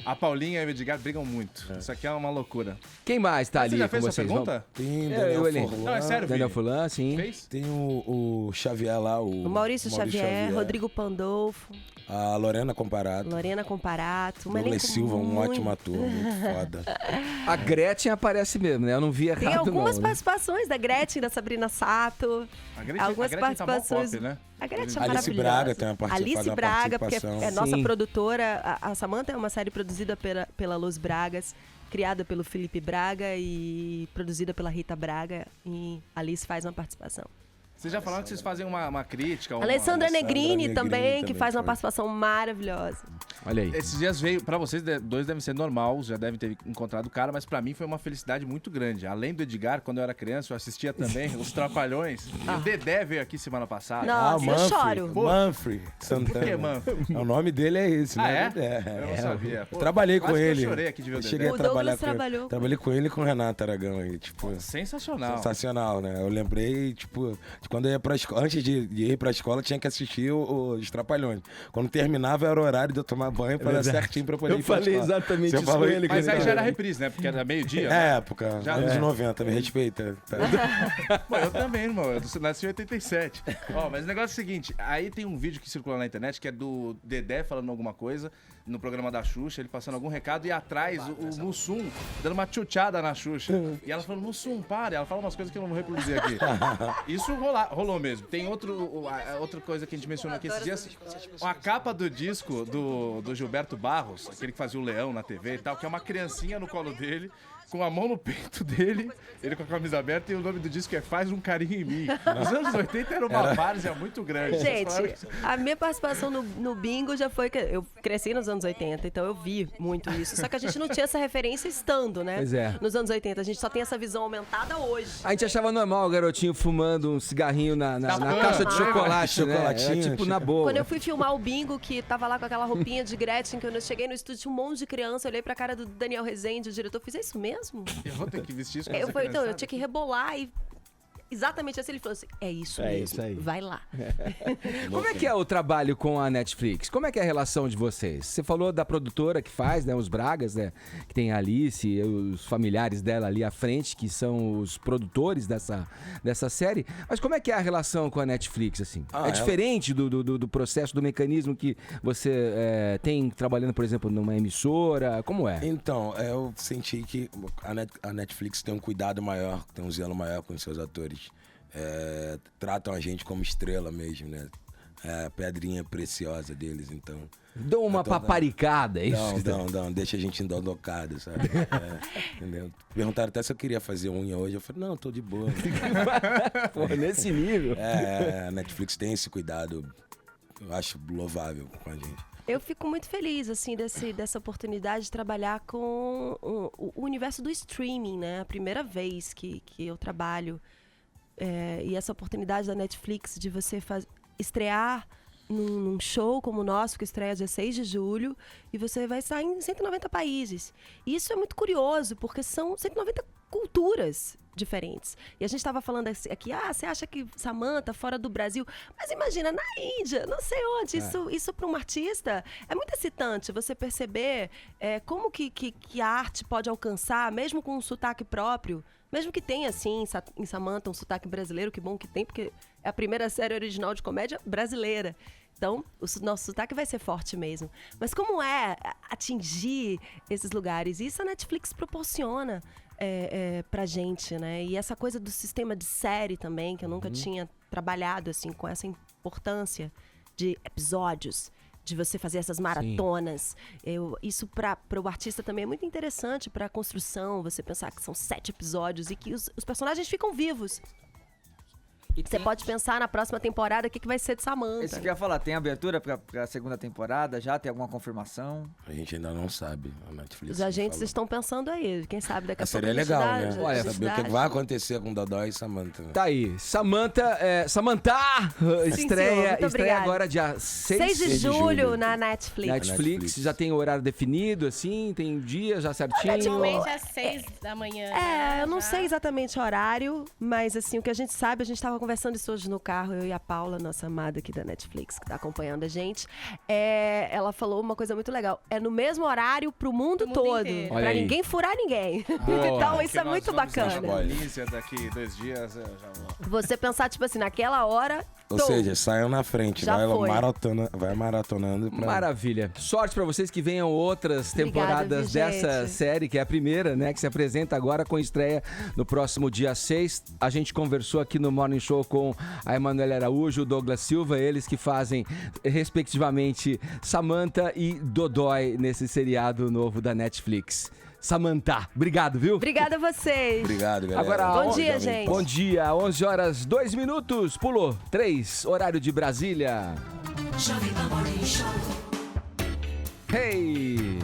Speaker 6: A Paulinha e o Edgar brigam muito. Isso aqui é uma loucura.
Speaker 1: Quem mais tá ali
Speaker 6: Você já
Speaker 1: com
Speaker 6: fez essa
Speaker 1: vocês?
Speaker 6: pergunta?
Speaker 14: Tem Daniel Furlan.
Speaker 6: Não, é sério,
Speaker 1: Daniel
Speaker 6: Vini.
Speaker 1: Furlan, sim.
Speaker 6: Fez?
Speaker 14: Tem o Xavier lá,
Speaker 13: O Maurício Xavier, Rodrigo Pandolfo,
Speaker 14: a Lorena Comparato.
Speaker 13: Lorena Comparato.
Speaker 14: Douglas Silva, um ótimo ator, muito foda.
Speaker 1: A Gretchen aparece mesmo, né? Eu não vi errado,
Speaker 13: Tem algumas
Speaker 1: não.
Speaker 13: participações da Gretchen, da Sabrina Sato.
Speaker 6: Algumas
Speaker 13: Algumas participações.
Speaker 6: Tá mó pop, né?
Speaker 13: A Gretchen é
Speaker 14: Alice
Speaker 13: maravilhosa.
Speaker 14: Braga tem uma
Speaker 13: Alice Braga, porque é nossa
Speaker 1: Sim.
Speaker 13: produtora. A Samantha é uma série produzida pela Luz Bragas, criada pelo Felipe Braga e produzida pela Rita Braga. E Alice faz uma participação.
Speaker 6: Vocês já falaram que vocês fazem uma crítica.
Speaker 13: Alessandra Negrini
Speaker 14: Negrini
Speaker 13: também, que
Speaker 14: também
Speaker 13: faz uma
Speaker 14: foi.
Speaker 13: participação maravilhosa.
Speaker 1: Olha aí.
Speaker 6: Esses dias veio, pra vocês dois devem ser normal, já devem ter encontrado o cara, mas pra mim foi uma felicidade muito grande. Além do Edgar, quando eu era criança, eu assistia também Os Trapalhões. E o Dedé veio aqui semana passada.
Speaker 13: Nossa, eu choro.
Speaker 14: Manfred Santana.
Speaker 6: Por que Manfred?
Speaker 14: O nome dele é esse, né?
Speaker 6: Eu não sabia.
Speaker 14: Eu trabalhei com
Speaker 6: quase que
Speaker 14: ele.
Speaker 6: eu chorei aqui de ver o
Speaker 14: Eu
Speaker 6: Dedé.
Speaker 14: cheguei a
Speaker 13: O
Speaker 14: trabalhar
Speaker 13: Douglas
Speaker 14: com ele.
Speaker 13: trabalhou.
Speaker 14: Trabalhei com ele e com o Renato Aragão aí, tipo.
Speaker 6: Sensacional.
Speaker 14: Sensacional, né? Eu lembrei, tipo, de quando eu ia pra escola, antes de ir pra escola, tinha que assistir os Trapalhões. Quando terminava, era o horário de eu tomar banho pra dar certinho pra eu poder
Speaker 1: Eu
Speaker 14: ir pra
Speaker 1: falei
Speaker 14: escola.
Speaker 1: exatamente
Speaker 14: Você
Speaker 1: isso
Speaker 14: falou
Speaker 1: com ele.
Speaker 6: Mas aí
Speaker 1: quando
Speaker 6: já era
Speaker 1: ele-
Speaker 6: reprise, né? Porque era meio-dia.
Speaker 14: É,
Speaker 6: né?
Speaker 14: época,
Speaker 6: Já-
Speaker 14: anos
Speaker 6: é.
Speaker 14: 90, me respeita. Tá?
Speaker 6: Pô, eu também, irmão. Eu nasci em 87. Ó, mas o negócio é o seguinte: aí tem um vídeo que circula na internet que é do Dedé falando alguma coisa no programa da Xuxa, ele passando algum recado e atrás o Mussum dando uma tchuchada na Xuxa. E ela falando, Mussum, para. Ela fala umas coisas que eu não vou reproduzir aqui. Isso rolou mesmo. Tem outra coisa que a gente mencionou aqui esses dias. A capa do disco do Gilberto Barros, aquele que fazia o Leão na TV e tal, que é uma criancinha no colo dele, com a mão no peito dele, ele com a camisa aberta, e o nome do disco é Faz um Carinho em Mim. Nos anos 80 era uma várzea muito grande.
Speaker 13: Gente, a minha participação no bingo já foi que eu cresci nos anos 80, então eu vi muito isso. Só que a gente não tinha essa referência estando, né?
Speaker 1: Pois é.
Speaker 13: Nos anos 80, a gente só tem essa visão aumentada hoje.
Speaker 1: A gente achava normal o garotinho fumando um cigarrinho na caixa de chocolate, né? Era tipo na boa.
Speaker 13: Quando eu fui filmar o bingo, que tava lá com aquela roupinha de Gretchen, quando eu cheguei no estúdio, tinha um monte de criança, eu olhei pra cara do Daniel Rezende, o diretor, fiz, é isso mesmo?
Speaker 6: Eu vou ter que vestir isso com
Speaker 13: Eu
Speaker 6: essa
Speaker 13: falei, então, eu
Speaker 6: criançada.
Speaker 13: tinha que rebolar e... Exatamente assim, ele falou assim, é isso mesmo,
Speaker 1: isso aí.
Speaker 13: vai lá.
Speaker 1: Como é que é o trabalho com a Netflix? Como é que é a relação de vocês? Você falou da produtora que faz, né, os Bragas, né, que tem a Alice e os familiares dela ali à frente, que são os produtores dessa série. Mas como é que é a relação com a Netflix, assim? É diferente do processo, do mecanismo que você tem trabalhando, por exemplo, numa emissora? Como é?
Speaker 14: Então, eu senti que a Netflix tem um cuidado maior, tem um zelo maior com os seus atores. Tratam a gente como estrela mesmo, né? É a pedrinha preciosa deles, então...
Speaker 1: Dão uma paparicada, é isso?
Speaker 14: Não, deixa a gente endodocado, sabe? Entendeu? Perguntaram até se eu queria fazer unha hoje, eu falei, não, tô de boa.
Speaker 1: Pô, nesse nível.
Speaker 14: A Netflix tem esse cuidado, eu acho louvável com a gente.
Speaker 13: Eu fico muito feliz, assim, dessa oportunidade de trabalhar com o universo do streaming, né? A primeira vez que eu trabalho. E essa oportunidade da Netflix de você estrear num show como o nosso, que estreia dia 6 de julho, e você vai estar em 190 países. E isso é muito curioso, porque são 190 culturas diferentes. E a gente estava falando aqui, você acha que Samantha fora do Brasil? Mas imagina, na Índia, não sei onde. Isso para um artista é muito excitante, você perceber como que a arte pode alcançar, mesmo com um sotaque próprio. Mesmo que tenha, assim, em Samantha, um sotaque brasileiro, que bom que tem, porque é a primeira série original de comédia brasileira. Então, o nosso sotaque vai ser forte mesmo. Mas como é atingir esses lugares? Isso a Netflix proporciona pra gente, né? E essa coisa do sistema de série também, que eu nunca tinha trabalhado, assim, com essa importância de episódios, de você fazer essas maratonas. Isso para o artista também é muito interessante para a construção, você pensar que são 7 episódios e que os personagens ficam vivos. Você pode pensar na próxima temporada o que vai ser de Samantha.
Speaker 5: Isso que eu ia falar, tem abertura pra segunda temporada já? Tem alguma confirmação?
Speaker 14: A gente ainda não sabe, a Netflix.
Speaker 13: Os agentes estão pensando aí, quem sabe daqui a pouco.
Speaker 14: Seria legal, né?
Speaker 1: Olha,
Speaker 14: saber o que vai acontecer com Dodói e Samantha.
Speaker 1: Tá aí, Samantha estreia agora dia 6
Speaker 13: de julho na Netflix.
Speaker 1: Netflix, já tem horário definido, assim, tem dia já certinho.
Speaker 2: Atualmente é 6 da manhã.
Speaker 13: Eu não sei exatamente o horário, mas assim, o que a gente sabe, a gente tava conversando isso hoje no carro, eu e a Paula, nossa amada aqui da Netflix, que tá acompanhando a gente. Ela falou uma coisa muito legal. É no mesmo horário pro mundo todo. Pra ninguém furar ninguém. Então isso é muito bacana.
Speaker 6: Daqui 2 dias eu já vou.
Speaker 13: Você pensar, tipo assim, naquela hora.
Speaker 14: Ou seja, saiam na frente, vai maratonando.
Speaker 1: Maravilha. Sorte pra vocês que venham outras temporadas dessa série, que é a primeira, né? Que se apresenta agora com estreia no próximo dia 6. A gente conversou aqui no Morning Show com a Emanuele Araújo, o Douglas Silva, eles que fazem, respectivamente, Samantha e Dodói nesse seriado novo da Netflix. Samantha, obrigado, viu?
Speaker 13: Obrigada a vocês.
Speaker 14: Obrigado, galera.
Speaker 1: Agora,
Speaker 13: bom dia, gente.
Speaker 1: Bom dia, 11 horas 2 minutos, pulou 3, horário de Brasília. Hey!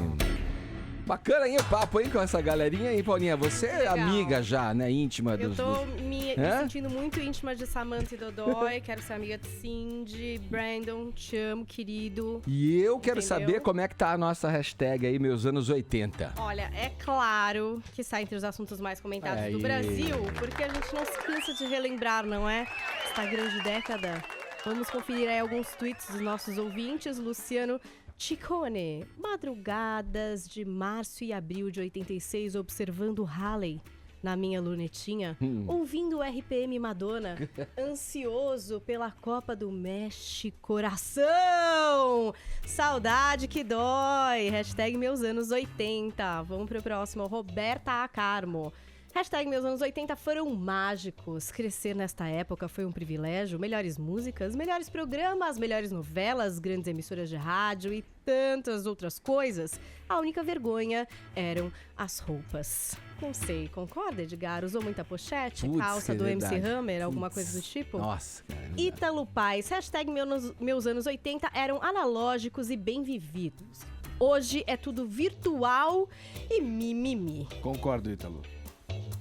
Speaker 1: Bacana, hein, o papo, hein, com essa galerinha aí, Paulinha. Você é amiga já, né, íntima dos...
Speaker 2: Eu tô me sentindo muito íntima de Samantha e Dodói. Quero ser amiga de Cindy, Brandon, te amo, querido.
Speaker 1: E eu quero saber como é que tá a nossa hashtag aí, meus anos 80.
Speaker 2: Olha, é claro que está entre os assuntos mais comentados do Brasil, porque a gente não se cansa de relembrar, não é? Instagram de década. Vamos conferir aí alguns tweets dos nossos ouvintes. Luciano Chicone, madrugadas de março e abril de 86, observando Halley na minha lunetinha, ouvindo o RPM Madonna, ansioso pela Copa do México, coração! Saudade que dói! Hashtag meus anos 80. Vamos pro próximo, Roberta A. Carmo. Hashtag meus anos 80 foram mágicos. Crescer nesta época foi um privilégio. Melhores músicas, melhores programas, melhores novelas, grandes emissoras de rádio e tantas outras coisas. A única vergonha eram as roupas. Não sei, concorda, Edgar? Usou muita pochete, calça do MC Hammer, alguma coisa do tipo?
Speaker 1: Nossa, cara.
Speaker 2: Ítalo Paz. Hashtag meus anos 80 eram analógicos e bem vividos. Hoje é tudo virtual e mimimi.
Speaker 6: Concordo, Ítalo.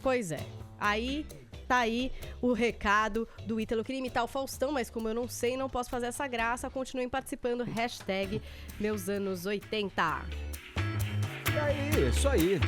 Speaker 2: Pois é. Aí, tá aí o recado do Ítalo. Eu queria imitar o Faustão, mas como eu não sei, não posso fazer essa graça. Continuem participando. Hashtag meus anos 80.
Speaker 1: E aí, isso aí.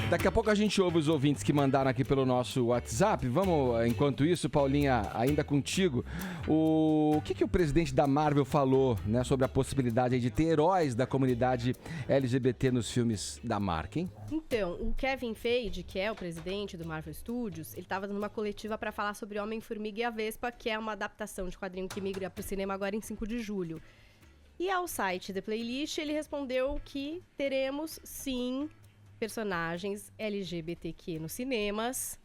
Speaker 1: Daqui a pouco a gente ouve os ouvintes que mandaram aqui pelo nosso WhatsApp. Vamos, enquanto isso, Paulinha, ainda contigo. O que o presidente da Marvel falou, né, sobre a possibilidade de ter heróis da comunidade LGBT nos filmes da marca, hein?
Speaker 2: Então, o Kevin Feige, que é o presidente do Marvel Studios, ele estava numa coletiva para falar sobre Homem-Formiga e a Vespa, que é uma adaptação de quadrinho que migra para o cinema agora em 5 de julho. E ao site The Playlist, ele respondeu que teremos, sim, personagens LGBTQ nos cinemas.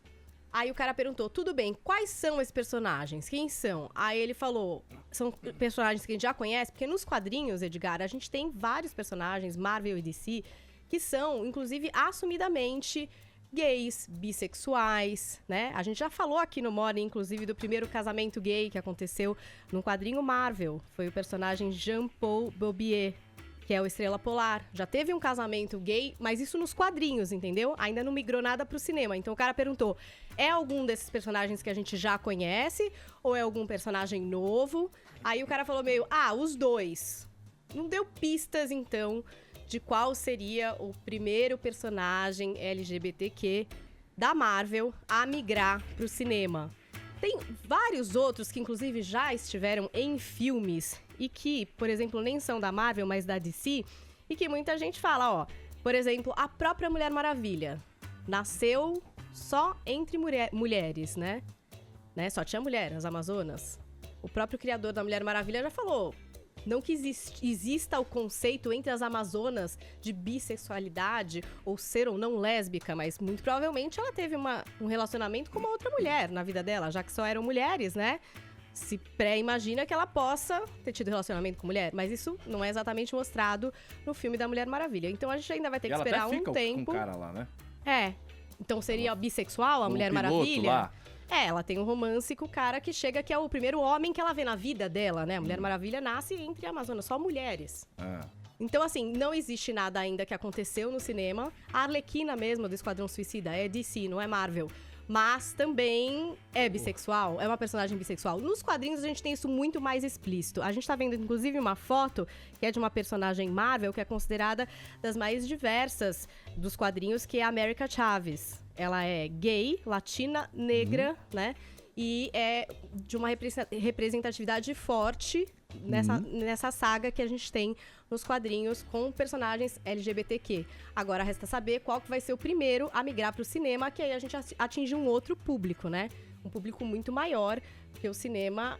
Speaker 2: Aí o cara perguntou, tudo bem, quais são esses personagens? Quem são? Aí ele falou, são personagens que a gente já conhece, porque nos quadrinhos, Edgar, a gente tem vários personagens, Marvel e DC, que são, inclusive, assumidamente gays, bissexuais, né? A gente já falou aqui no Morning, inclusive, do primeiro casamento gay que aconteceu no quadrinho Marvel. Foi o personagem Jean-Paul Bobier, que é o Estrela Polar. Já teve um casamento gay, mas isso nos quadrinhos, entendeu? Ainda não migrou nada pro cinema. Então o cara perguntou, é algum desses personagens que a gente já conhece? Ou é algum personagem novo? Aí o cara falou meio, os dois. Não deu pistas, então, de qual seria o primeiro personagem LGBTQ da Marvel a migrar pro cinema. Tem vários outros que, inclusive, já estiveram em filmes e que, por exemplo, nem são da Marvel, mas da DC, e que muita gente fala, ó, por exemplo, a própria Mulher Maravilha nasceu só entre mulheres, né? Só tinha mulher, as Amazonas. O próprio criador da Mulher Maravilha já falou, não que exista o conceito entre as Amazonas de bissexualidade ou ser ou não lésbica, mas muito provavelmente ela teve um relacionamento com uma outra mulher na vida dela, já que só eram mulheres, né? Se pré-imagina que ela possa ter tido relacionamento com mulher, mas isso não é exatamente mostrado no filme da Mulher Maravilha. Então a gente ainda vai ter que esperar um tempo.
Speaker 6: Com o cara lá, né?
Speaker 2: Então seria bissexual a Mulher Maravilha?
Speaker 6: Lá.
Speaker 2: Ela tem um romance com o cara que chega, que é o primeiro homem que ela vê na vida dela, né? A Mulher Maravilha nasce entre a Amazonas, só mulheres. Então, assim, não existe nada ainda que aconteceu no cinema. A Arlequina mesmo, do Esquadrão Suicida, é DC, não é Marvel. Mas também é bissexual, é uma personagem bissexual. Nos quadrinhos a gente tem isso muito mais explícito. A gente tá vendo, inclusive, uma foto que é de uma personagem Marvel que é considerada das mais diversas dos quadrinhos, que é a América Chaves. Ela é gay, latina, negra, né? E é de uma representatividade forte nessa saga que a gente tem nos quadrinhos com personagens LGBTQ. Agora resta saber qual que vai ser o primeiro a migrar para o cinema, que aí a gente atinge um outro público, né? Um público muito maior, porque o cinema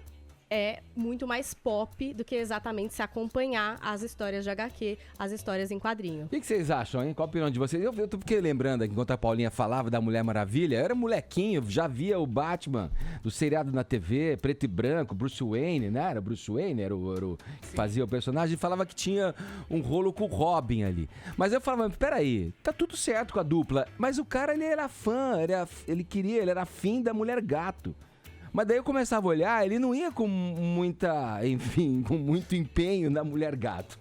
Speaker 2: é muito mais pop do que exatamente se acompanhar as histórias de HQ, as histórias em quadrinho.
Speaker 1: O que vocês acham, hein? Qual a opinião de vocês? Eu fiquei lembrando aqui, enquanto a Paulinha falava da Mulher Maravilha, eu era molequinho, já via o Batman do seriado na TV, preto e branco, Bruce Wayne, né? Era Bruce Wayne, era o que fazia o personagem, e falava que tinha um rolo com o Robin ali. Mas eu falava, peraí, tá tudo certo com a dupla, mas o cara, ele era fã, ele era afim da Mulher Gato. Mas daí eu começava a olhar, ele não ia com com muito empenho na Mulher Gato.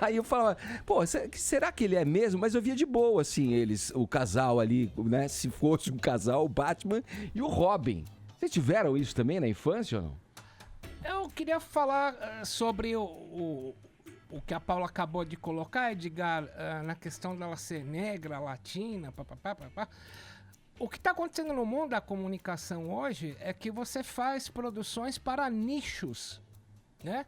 Speaker 1: Aí eu falava, pô, será que ele é mesmo? Mas eu via de boa, assim, o casal ali, né? Se fosse um casal, o Batman e o Robin. Vocês tiveram isso também na infância ou não?
Speaker 8: Eu queria falar sobre o que a Paula acabou de colocar, Edgar, na questão dela ser negra, latina, papapá. O que está acontecendo no mundo da comunicação hoje é que você faz produções para nichos, né?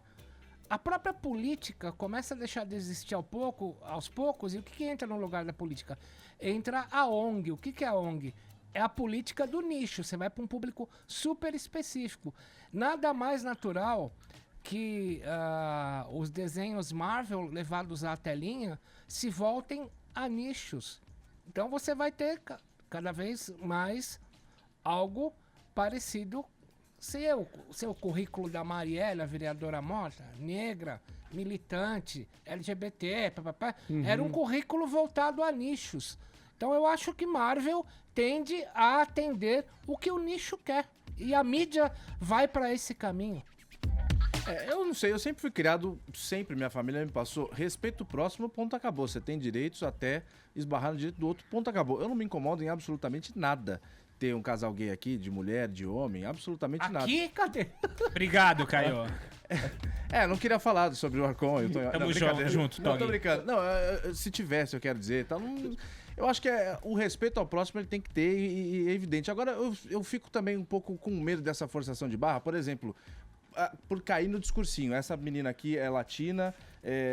Speaker 8: a própria política começa a deixar de existir aos poucos, e o que entra no lugar da política? Entra a ONG. O que é a ONG? É a política do nicho, você vai para um público super específico. Nada mais natural que os desenhos Marvel levados à telinha se voltem a nichos. Então você vai ter cada vez mais algo parecido. Seu currículo da Marielle, a vereadora morta, negra, militante, LGBT, era um currículo voltado a nichos. Então eu acho que Marvel tende a atender o que o nicho quer. E a mídia vai para esse caminho.
Speaker 6: Eu não sei, eu sempre fui criado, minha família me passou, respeito o próximo, ponto, acabou. Você tem direitos até esbarrar no direito do outro, ponto, acabou. Eu não me incomodo em absolutamente nada. Ter um casal gay aqui, de mulher, de homem, absolutamente nada.
Speaker 8: Aqui? Cadê? Obrigado, Caio.
Speaker 6: Não queria falar sobre o Arcon.
Speaker 8: Tamo junto,
Speaker 6: Não,
Speaker 8: Togui.
Speaker 6: tô brincando. Não, se tivesse, eu quero dizer, tá, eu acho que o respeito ao próximo ele tem que ter e é evidente. Agora, eu fico também um pouco com medo dessa forçação de barra. Por exemplo, por cair no discursinho. Essa menina aqui é latina,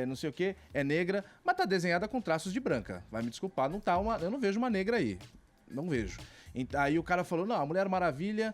Speaker 6: não sei o quê, é negra, mas tá desenhada com traços de branca. Vai me desculpar, eu não vejo uma negra aí. Não vejo. Aí o cara falou, não, a Mulher Maravilha,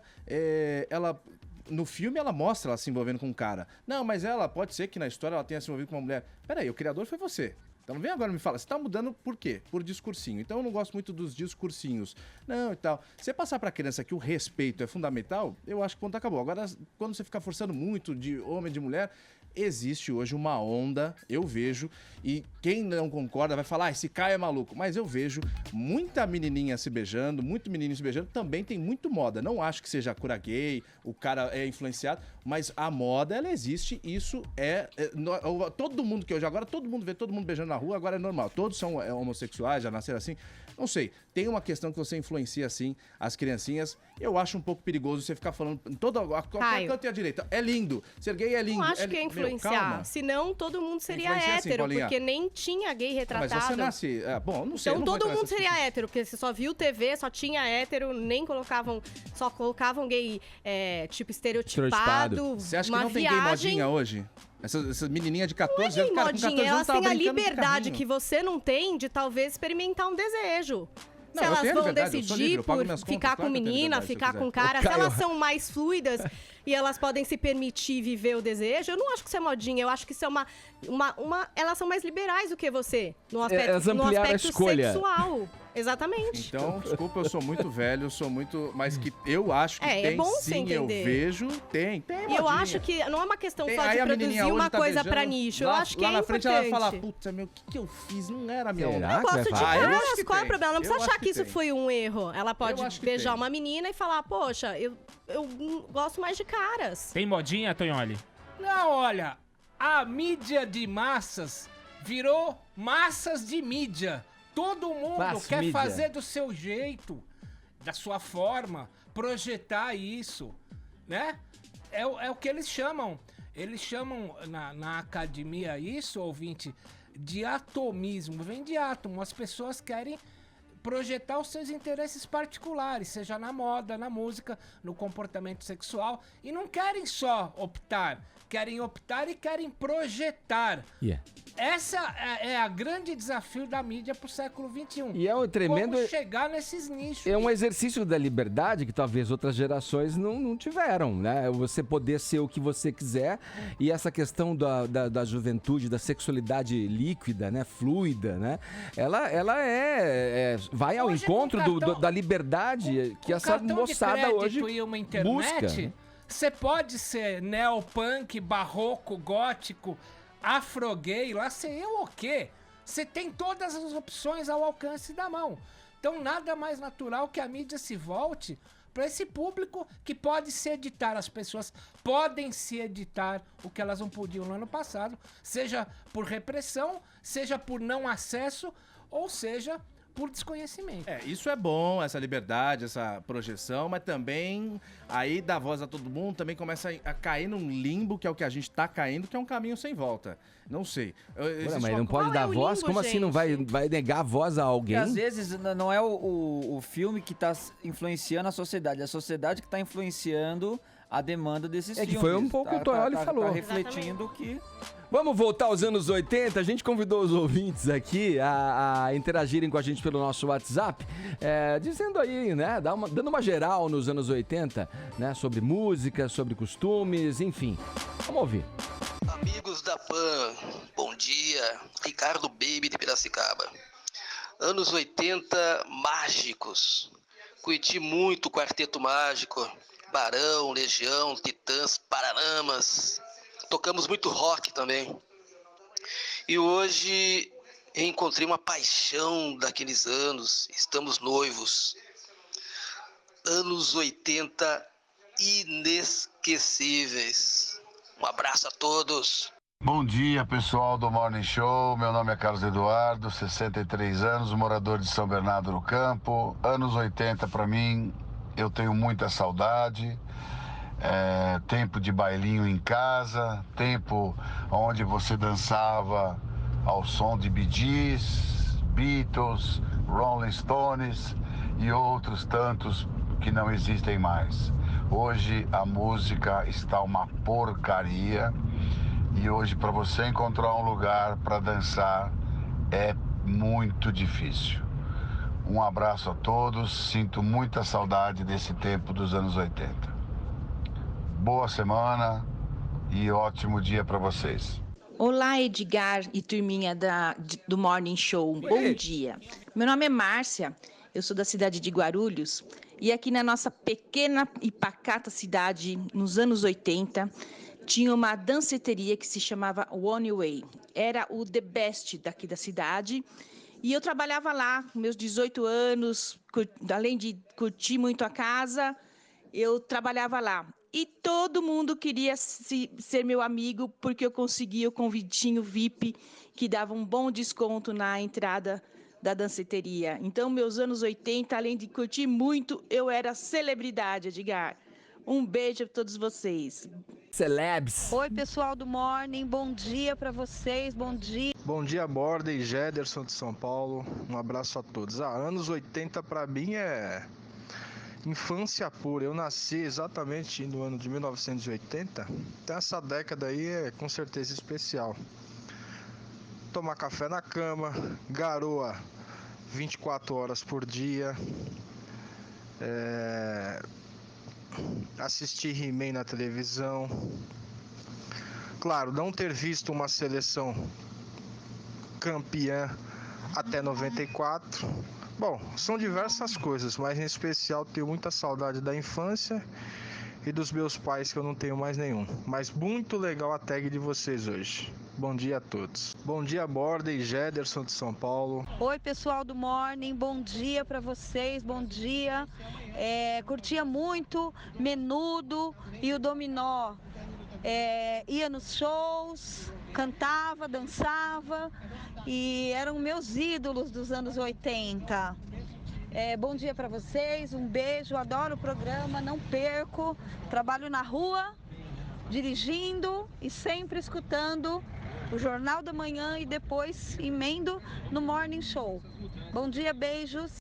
Speaker 6: ela... No filme ela mostra ela se envolvendo com um cara. Não, mas pode ser que na história ela tenha se envolvido com uma mulher. Peraí, o criador foi você. Então não vem agora me falar, você tá mudando por quê? Por discursinho. Então eu não gosto muito dos discursinhos. Não, e tal. Você passar pra criança que o respeito é fundamental, eu acho que ponto acabou. Agora, quando você fica forçando muito de homem e de mulher, existe hoje uma onda, eu vejo, e quem não concorda vai falar, esse Caio é maluco. Mas eu vejo muita menininha se beijando, muito menininho se beijando, também tem muito moda. Não acho que seja cura gay, o cara é influenciado, mas a moda, ela existe, isso todo mundo que hoje, agora todo mundo vê todo mundo beijando na rua, agora é normal. Todos são homossexuais, já nasceram assim. Não sei, tem uma questão que você influencia assim as criancinhas. Eu acho um pouco perigoso você ficar falando a qualquer canto e à direita. É lindo, ser gay é lindo.
Speaker 2: Não acho que é influenciar, senão todo mundo seria hétero,
Speaker 6: assim,
Speaker 2: porque nem tinha gay retratado.
Speaker 6: Mas você nasce... bom, não sei.
Speaker 2: Então todo mundo seria hétero, porque você só viu TV, só tinha hétero, só colocavam gay tipo estereotipado.
Speaker 6: Você acha que não tem gay modinha hoje? Essa menininha de 14 anos, cara, com 14
Speaker 2: elas
Speaker 6: anos tava
Speaker 2: têm a
Speaker 6: brincando de
Speaker 2: liberdade
Speaker 6: carrinho.
Speaker 2: que você não tem de talvez experimentar um desejo.
Speaker 6: Não,
Speaker 2: se
Speaker 6: eu
Speaker 2: elas
Speaker 6: tenho
Speaker 2: vão
Speaker 6: liberdade, eu sou livre,
Speaker 2: decidir
Speaker 6: eu pago
Speaker 2: por
Speaker 6: minhas
Speaker 2: ficar
Speaker 6: contas,
Speaker 2: com
Speaker 6: claro que eu tenho
Speaker 2: menina,
Speaker 6: liberdade, se eu
Speaker 2: ficar com
Speaker 6: quiser.
Speaker 2: cara, se elas são mais fluidas e elas podem se permitir viver o desejo, eu não acho que isso é modinha, eu acho que isso é elas são mais liberais do que você, no aspecto sexual. Exatamente.
Speaker 6: Então, desculpa, eu sou muito velho, mas que eu acho que tem
Speaker 2: bom
Speaker 6: sim, eu vejo, tem
Speaker 2: E eu acho que não é uma questão só de produzir uma coisa pra nicho, eu acho que
Speaker 6: lá
Speaker 2: é
Speaker 6: na frente
Speaker 2: importante.
Speaker 6: ela fala, puta, meu, o que eu fiz? Não era a minha onda.
Speaker 2: Eu gosto de caras, qual é o problema? Não precisa achar que isso
Speaker 6: tem.
Speaker 2: foi um erro. Ela pode beijar
Speaker 6: tem.
Speaker 2: uma menina e falar, poxa, eu gosto mais de caras.
Speaker 15: Tem modinha, Tonholi?
Speaker 8: Não, olha, a mídia de massas virou massas de mídia. Todo mundo quer fazer do seu jeito, da sua forma, projetar isso, né? É o que eles chamam. Eles chamam na academia isso, ouvinte, de atomismo. Vem de átomo. As pessoas querem projetar os seus interesses particulares, seja na moda, na música, no comportamento sexual, e não querem só optar, querem optar e querem projetar. Essa é a grande desafio da mídia pro século XXI.
Speaker 1: E é um tremendo...
Speaker 8: Como chegar nesses nichos.
Speaker 1: É um exercício da liberdade que talvez outras gerações não tiveram, né? Você poder ser o que você quiser e essa questão da juventude, da sexualidade líquida, né? Fluida, né? Ela vai ao
Speaker 8: Hoje,
Speaker 1: encontro da liberdade que essa moçada hoje
Speaker 8: e uma internet,
Speaker 1: busca.
Speaker 8: Você pode ser neopunk, barroco, gótico, afro-gay, lá sei eu o quê. Você tem todas as opções ao alcance da mão. Então nada mais natural que a mídia se volte para esse público que pode se editar. As pessoas podem se editar o que elas não podiam no ano passado, seja por repressão, seja por não acesso, ou seja por desconhecimento.
Speaker 6: Isso é bom, essa liberdade, essa projeção, mas também aí dá voz a todo mundo, também começa a cair num limbo, que é o que a gente tá caindo, que é um caminho sem volta. Não sei.
Speaker 1: Mas não pode dar voz? Como assim não vai negar a voz a alguém?
Speaker 5: Porque às vezes não é o filme que tá influenciando a sociedade que tá influenciando a demanda desses
Speaker 1: É
Speaker 5: filmes.
Speaker 1: que foi um pouco o Tonholi falou.
Speaker 5: Tá refletindo que...
Speaker 1: Vamos voltar aos anos 80. A gente convidou os ouvintes aqui a interagirem com a gente pelo nosso WhatsApp, dizendo aí, né, dando uma geral nos anos 80, né, sobre música, sobre costumes, enfim. Vamos ouvir.
Speaker 15: Amigos da PAN, bom dia. Ricardo Baby de Piracicaba. Anos 80 mágicos. Curti muito o Quarteto Mágico, Barão, Legião, Titãs, Paralamas. Tocamos muito rock também. E hoje encontrei uma paixão daqueles anos. Estamos noivos. Anos 80 inesquecíveis. Um abraço a todos.
Speaker 16: Bom dia, pessoal do Morning Show. Meu nome é Carlos Eduardo, 63 anos, morador de São Bernardo do Campo. Anos 80 para mim, eu tenho muita saudade. Tempo de bailinho em casa, tempo onde você dançava ao som de Bee Gees, Beatles, Rolling Stones e outros tantos que não existem mais. Hoje a música está uma porcaria e hoje para você encontrar um lugar para dançar é muito difícil. Um abraço a todos, sinto muita saudade desse tempo dos anos 80. Boa semana e ótimo dia para vocês.
Speaker 17: Olá, Edgar e turminha do Morning Show. Bom dia. Meu nome é Márcia, eu sou da cidade de Guarulhos e aqui na nossa pequena e pacata cidade, nos anos 80, tinha uma danceteria que se chamava One Way. Era o The Best daqui da cidade e eu trabalhava lá, meus 18 anos, além de curtir muito a casa, eu trabalhava lá. E todo mundo queria ser meu amigo porque eu conseguia o convitinho VIP que dava um bom desconto na entrada da danceteria. Então, meus anos 80, além de curtir muito, eu era celebridade, Edgar. Um beijo para todos vocês.
Speaker 1: Celebs.
Speaker 18: Oi, pessoal do Morning, bom dia para vocês, bom dia.
Speaker 19: Bom dia, Borda e Jederson de São Paulo. Um abraço a todos. Anos 80 para mim é infância pura. Eu nasci exatamente no ano de 1980. Então essa década aí é com certeza especial. Tomar café na cama, garoa 24 horas por dia, assistir He-Man na televisão. Claro, não ter visto uma seleção campeã até 94. Bom, são diversas coisas, mas em especial tenho muita saudade da infância e dos meus pais, que eu não tenho mais nenhum. Mas muito legal a tag de vocês hoje. Bom dia a todos. Bom dia, Borda e Jederson de São Paulo.
Speaker 18: Oi, pessoal do Morning, bom dia para vocês, bom dia. Curtia muito Menudo e o Dominó. Ia nos shows, cantava, dançava e eram meus ídolos dos anos 80. Bom dia para vocês, um beijo, adoro o programa, não perco. Trabalho na rua, dirigindo e sempre escutando o Jornal da Manhã e depois emendo no Morning Show. Bom dia, beijos.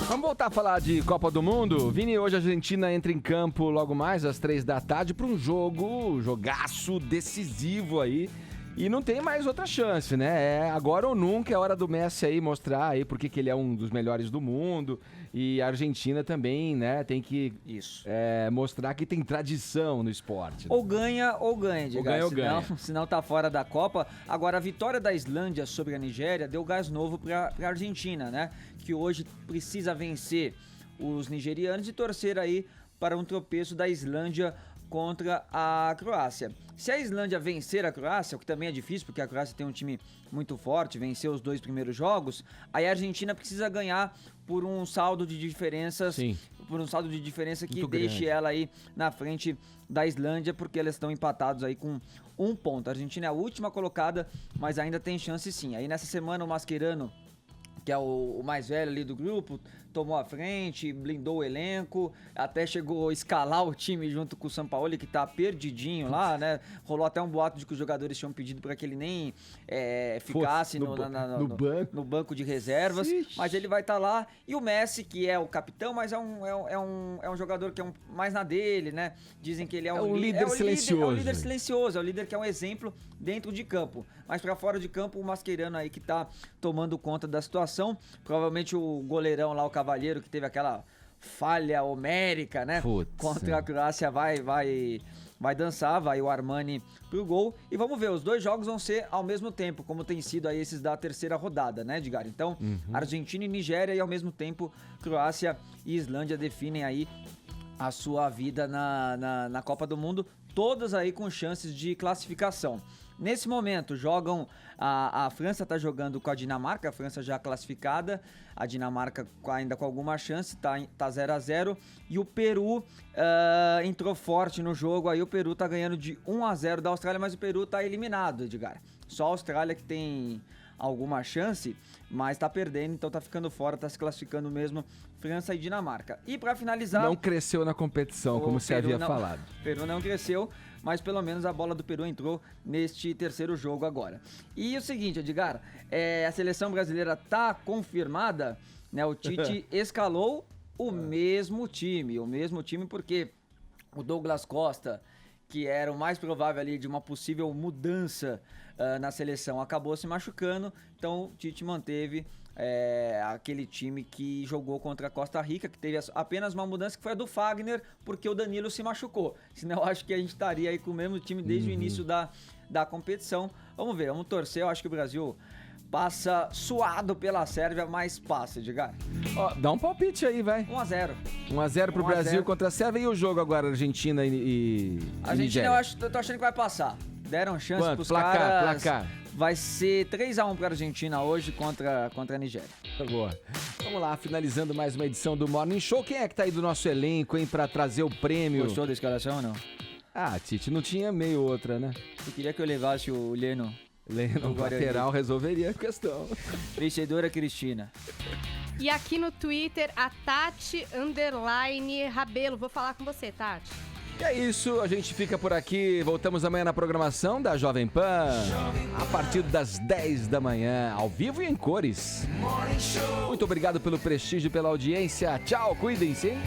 Speaker 1: Vamos voltar a falar de Copa do Mundo? Vini, hoje a Argentina entra em campo logo mais às 3h para um jogaço decisivo aí. E não tem mais outra chance, né? É agora ou nunca, é hora do Messi aí mostrar aí porque que ele é um dos melhores do mundo. E a Argentina também, né, tem que mostrar que tem tradição no esporte.
Speaker 5: Ou ganha, Edgar.
Speaker 1: Ou ganha.
Speaker 5: Senão tá fora da Copa. Agora, a vitória da Islândia sobre a Nigéria deu gás novo pra Argentina, né? Que hoje precisa vencer os nigerianos e torcer aí para um tropeço da Islândia contra a Croácia. Se a Islândia vencer a Croácia, o que também é difícil, porque a Croácia tem um time muito forte, venceu os 2 primeiros jogos, aí a Argentina precisa ganhar por um saldo de diferenças, por um saldo de diferença que deixe ela aí na frente da Islândia, porque elas estão empatados aí com 1 ponto. A Argentina é a última colocada, mas ainda tem chance sim. Aí nessa semana o Mascherano, que é o mais velho ali do grupo, tomou a frente, blindou o elenco, até chegou a escalar o time junto com o Sampaoli, que tá perdidinho lá, né? Rolou até um boato de que os jogadores tinham pedido para que ele nem ficasse no banco de reservas, mas ele vai estar lá. E o Messi, que é o capitão, mas é um jogador que é mais na dele, né? Dizem que ele é um
Speaker 1: líder silencioso.
Speaker 5: É um líder silencioso, é o líder que é um exemplo dentro de campo. Mas para fora de campo, o Mascherano aí que tá tomando conta da situação. Provavelmente o goleirão lá, o Cavalheiro, que teve aquela falha homérica, né? Contra a Croácia, vai dançar, vai o Armani pro gol. E vamos ver, os 2 jogos vão ser ao mesmo tempo, como tem sido aí esses da terceira rodada, né, Edgar? Então, Argentina e Nigéria, e ao mesmo tempo Croácia e Islândia definem aí a sua vida na Copa do Mundo, todas aí com chances de classificação. Nesse momento, jogam. A França está jogando com a Dinamarca, a França já classificada, a Dinamarca ainda com alguma chance, tá 0-0. E o Peru entrou forte no jogo, aí o Peru tá ganhando de 1-0 da Austrália, mas o Peru tá eliminado, Edgar. Só a Austrália que tem alguma chance, mas tá perdendo, então tá ficando fora, tá se classificando mesmo França e Dinamarca. E para finalizar...
Speaker 1: Não cresceu na competição, como se havia falado.
Speaker 5: O Peru não cresceu, mas pelo menos a bola do Peru entrou neste terceiro jogo agora. E o seguinte, Edgar, a seleção brasileira tá confirmada, né? O Tite escalou o mesmo time porque o Douglas Costa, que era o mais provável ali de uma possível mudança na seleção, acabou se machucando, então o Tite manteve aquele time que jogou contra a Costa Rica, que teve apenas uma mudança, que foi a do Fagner, porque o Danilo se machucou. Senão eu acho que a gente estaria aí com o mesmo time desde o início da competição. Vamos ver, vamos torcer, eu acho que o Brasil passa suado pela Sérvia, mas passa, Edgar.
Speaker 1: Dá um palpite aí, vai.
Speaker 5: 1-0.
Speaker 1: 1-0 pro Brasil contra a Sérvia. E o jogo agora, Argentina e
Speaker 5: Argentina, eu tô achando que vai passar. Deram chance pros
Speaker 1: placar.
Speaker 5: Vai ser 3-1 pra Argentina hoje contra a Nigéria.
Speaker 1: Boa. Vamos lá, finalizando mais uma edição do Morning Show. Quem é que tá aí do nosso elenco, hein, pra trazer o prêmio?
Speaker 5: Gostou da escalação ou não?
Speaker 1: Tite, não tinha meio outra, né?
Speaker 5: Tu queria que eu levasse o Leno?
Speaker 1: Leno, lateral, resolveria a questão.
Speaker 5: Vencedora Cristina.
Speaker 2: E aqui no Twitter, a Tati _Rabelo. Vou falar com você, Tati.
Speaker 1: E é isso, a gente fica por aqui. Voltamos amanhã na programação da Jovem Pan. A partir das 10 da manhã, ao vivo e em cores. Muito obrigado pelo prestígio, pela audiência. Tchau, cuidem-se, hein?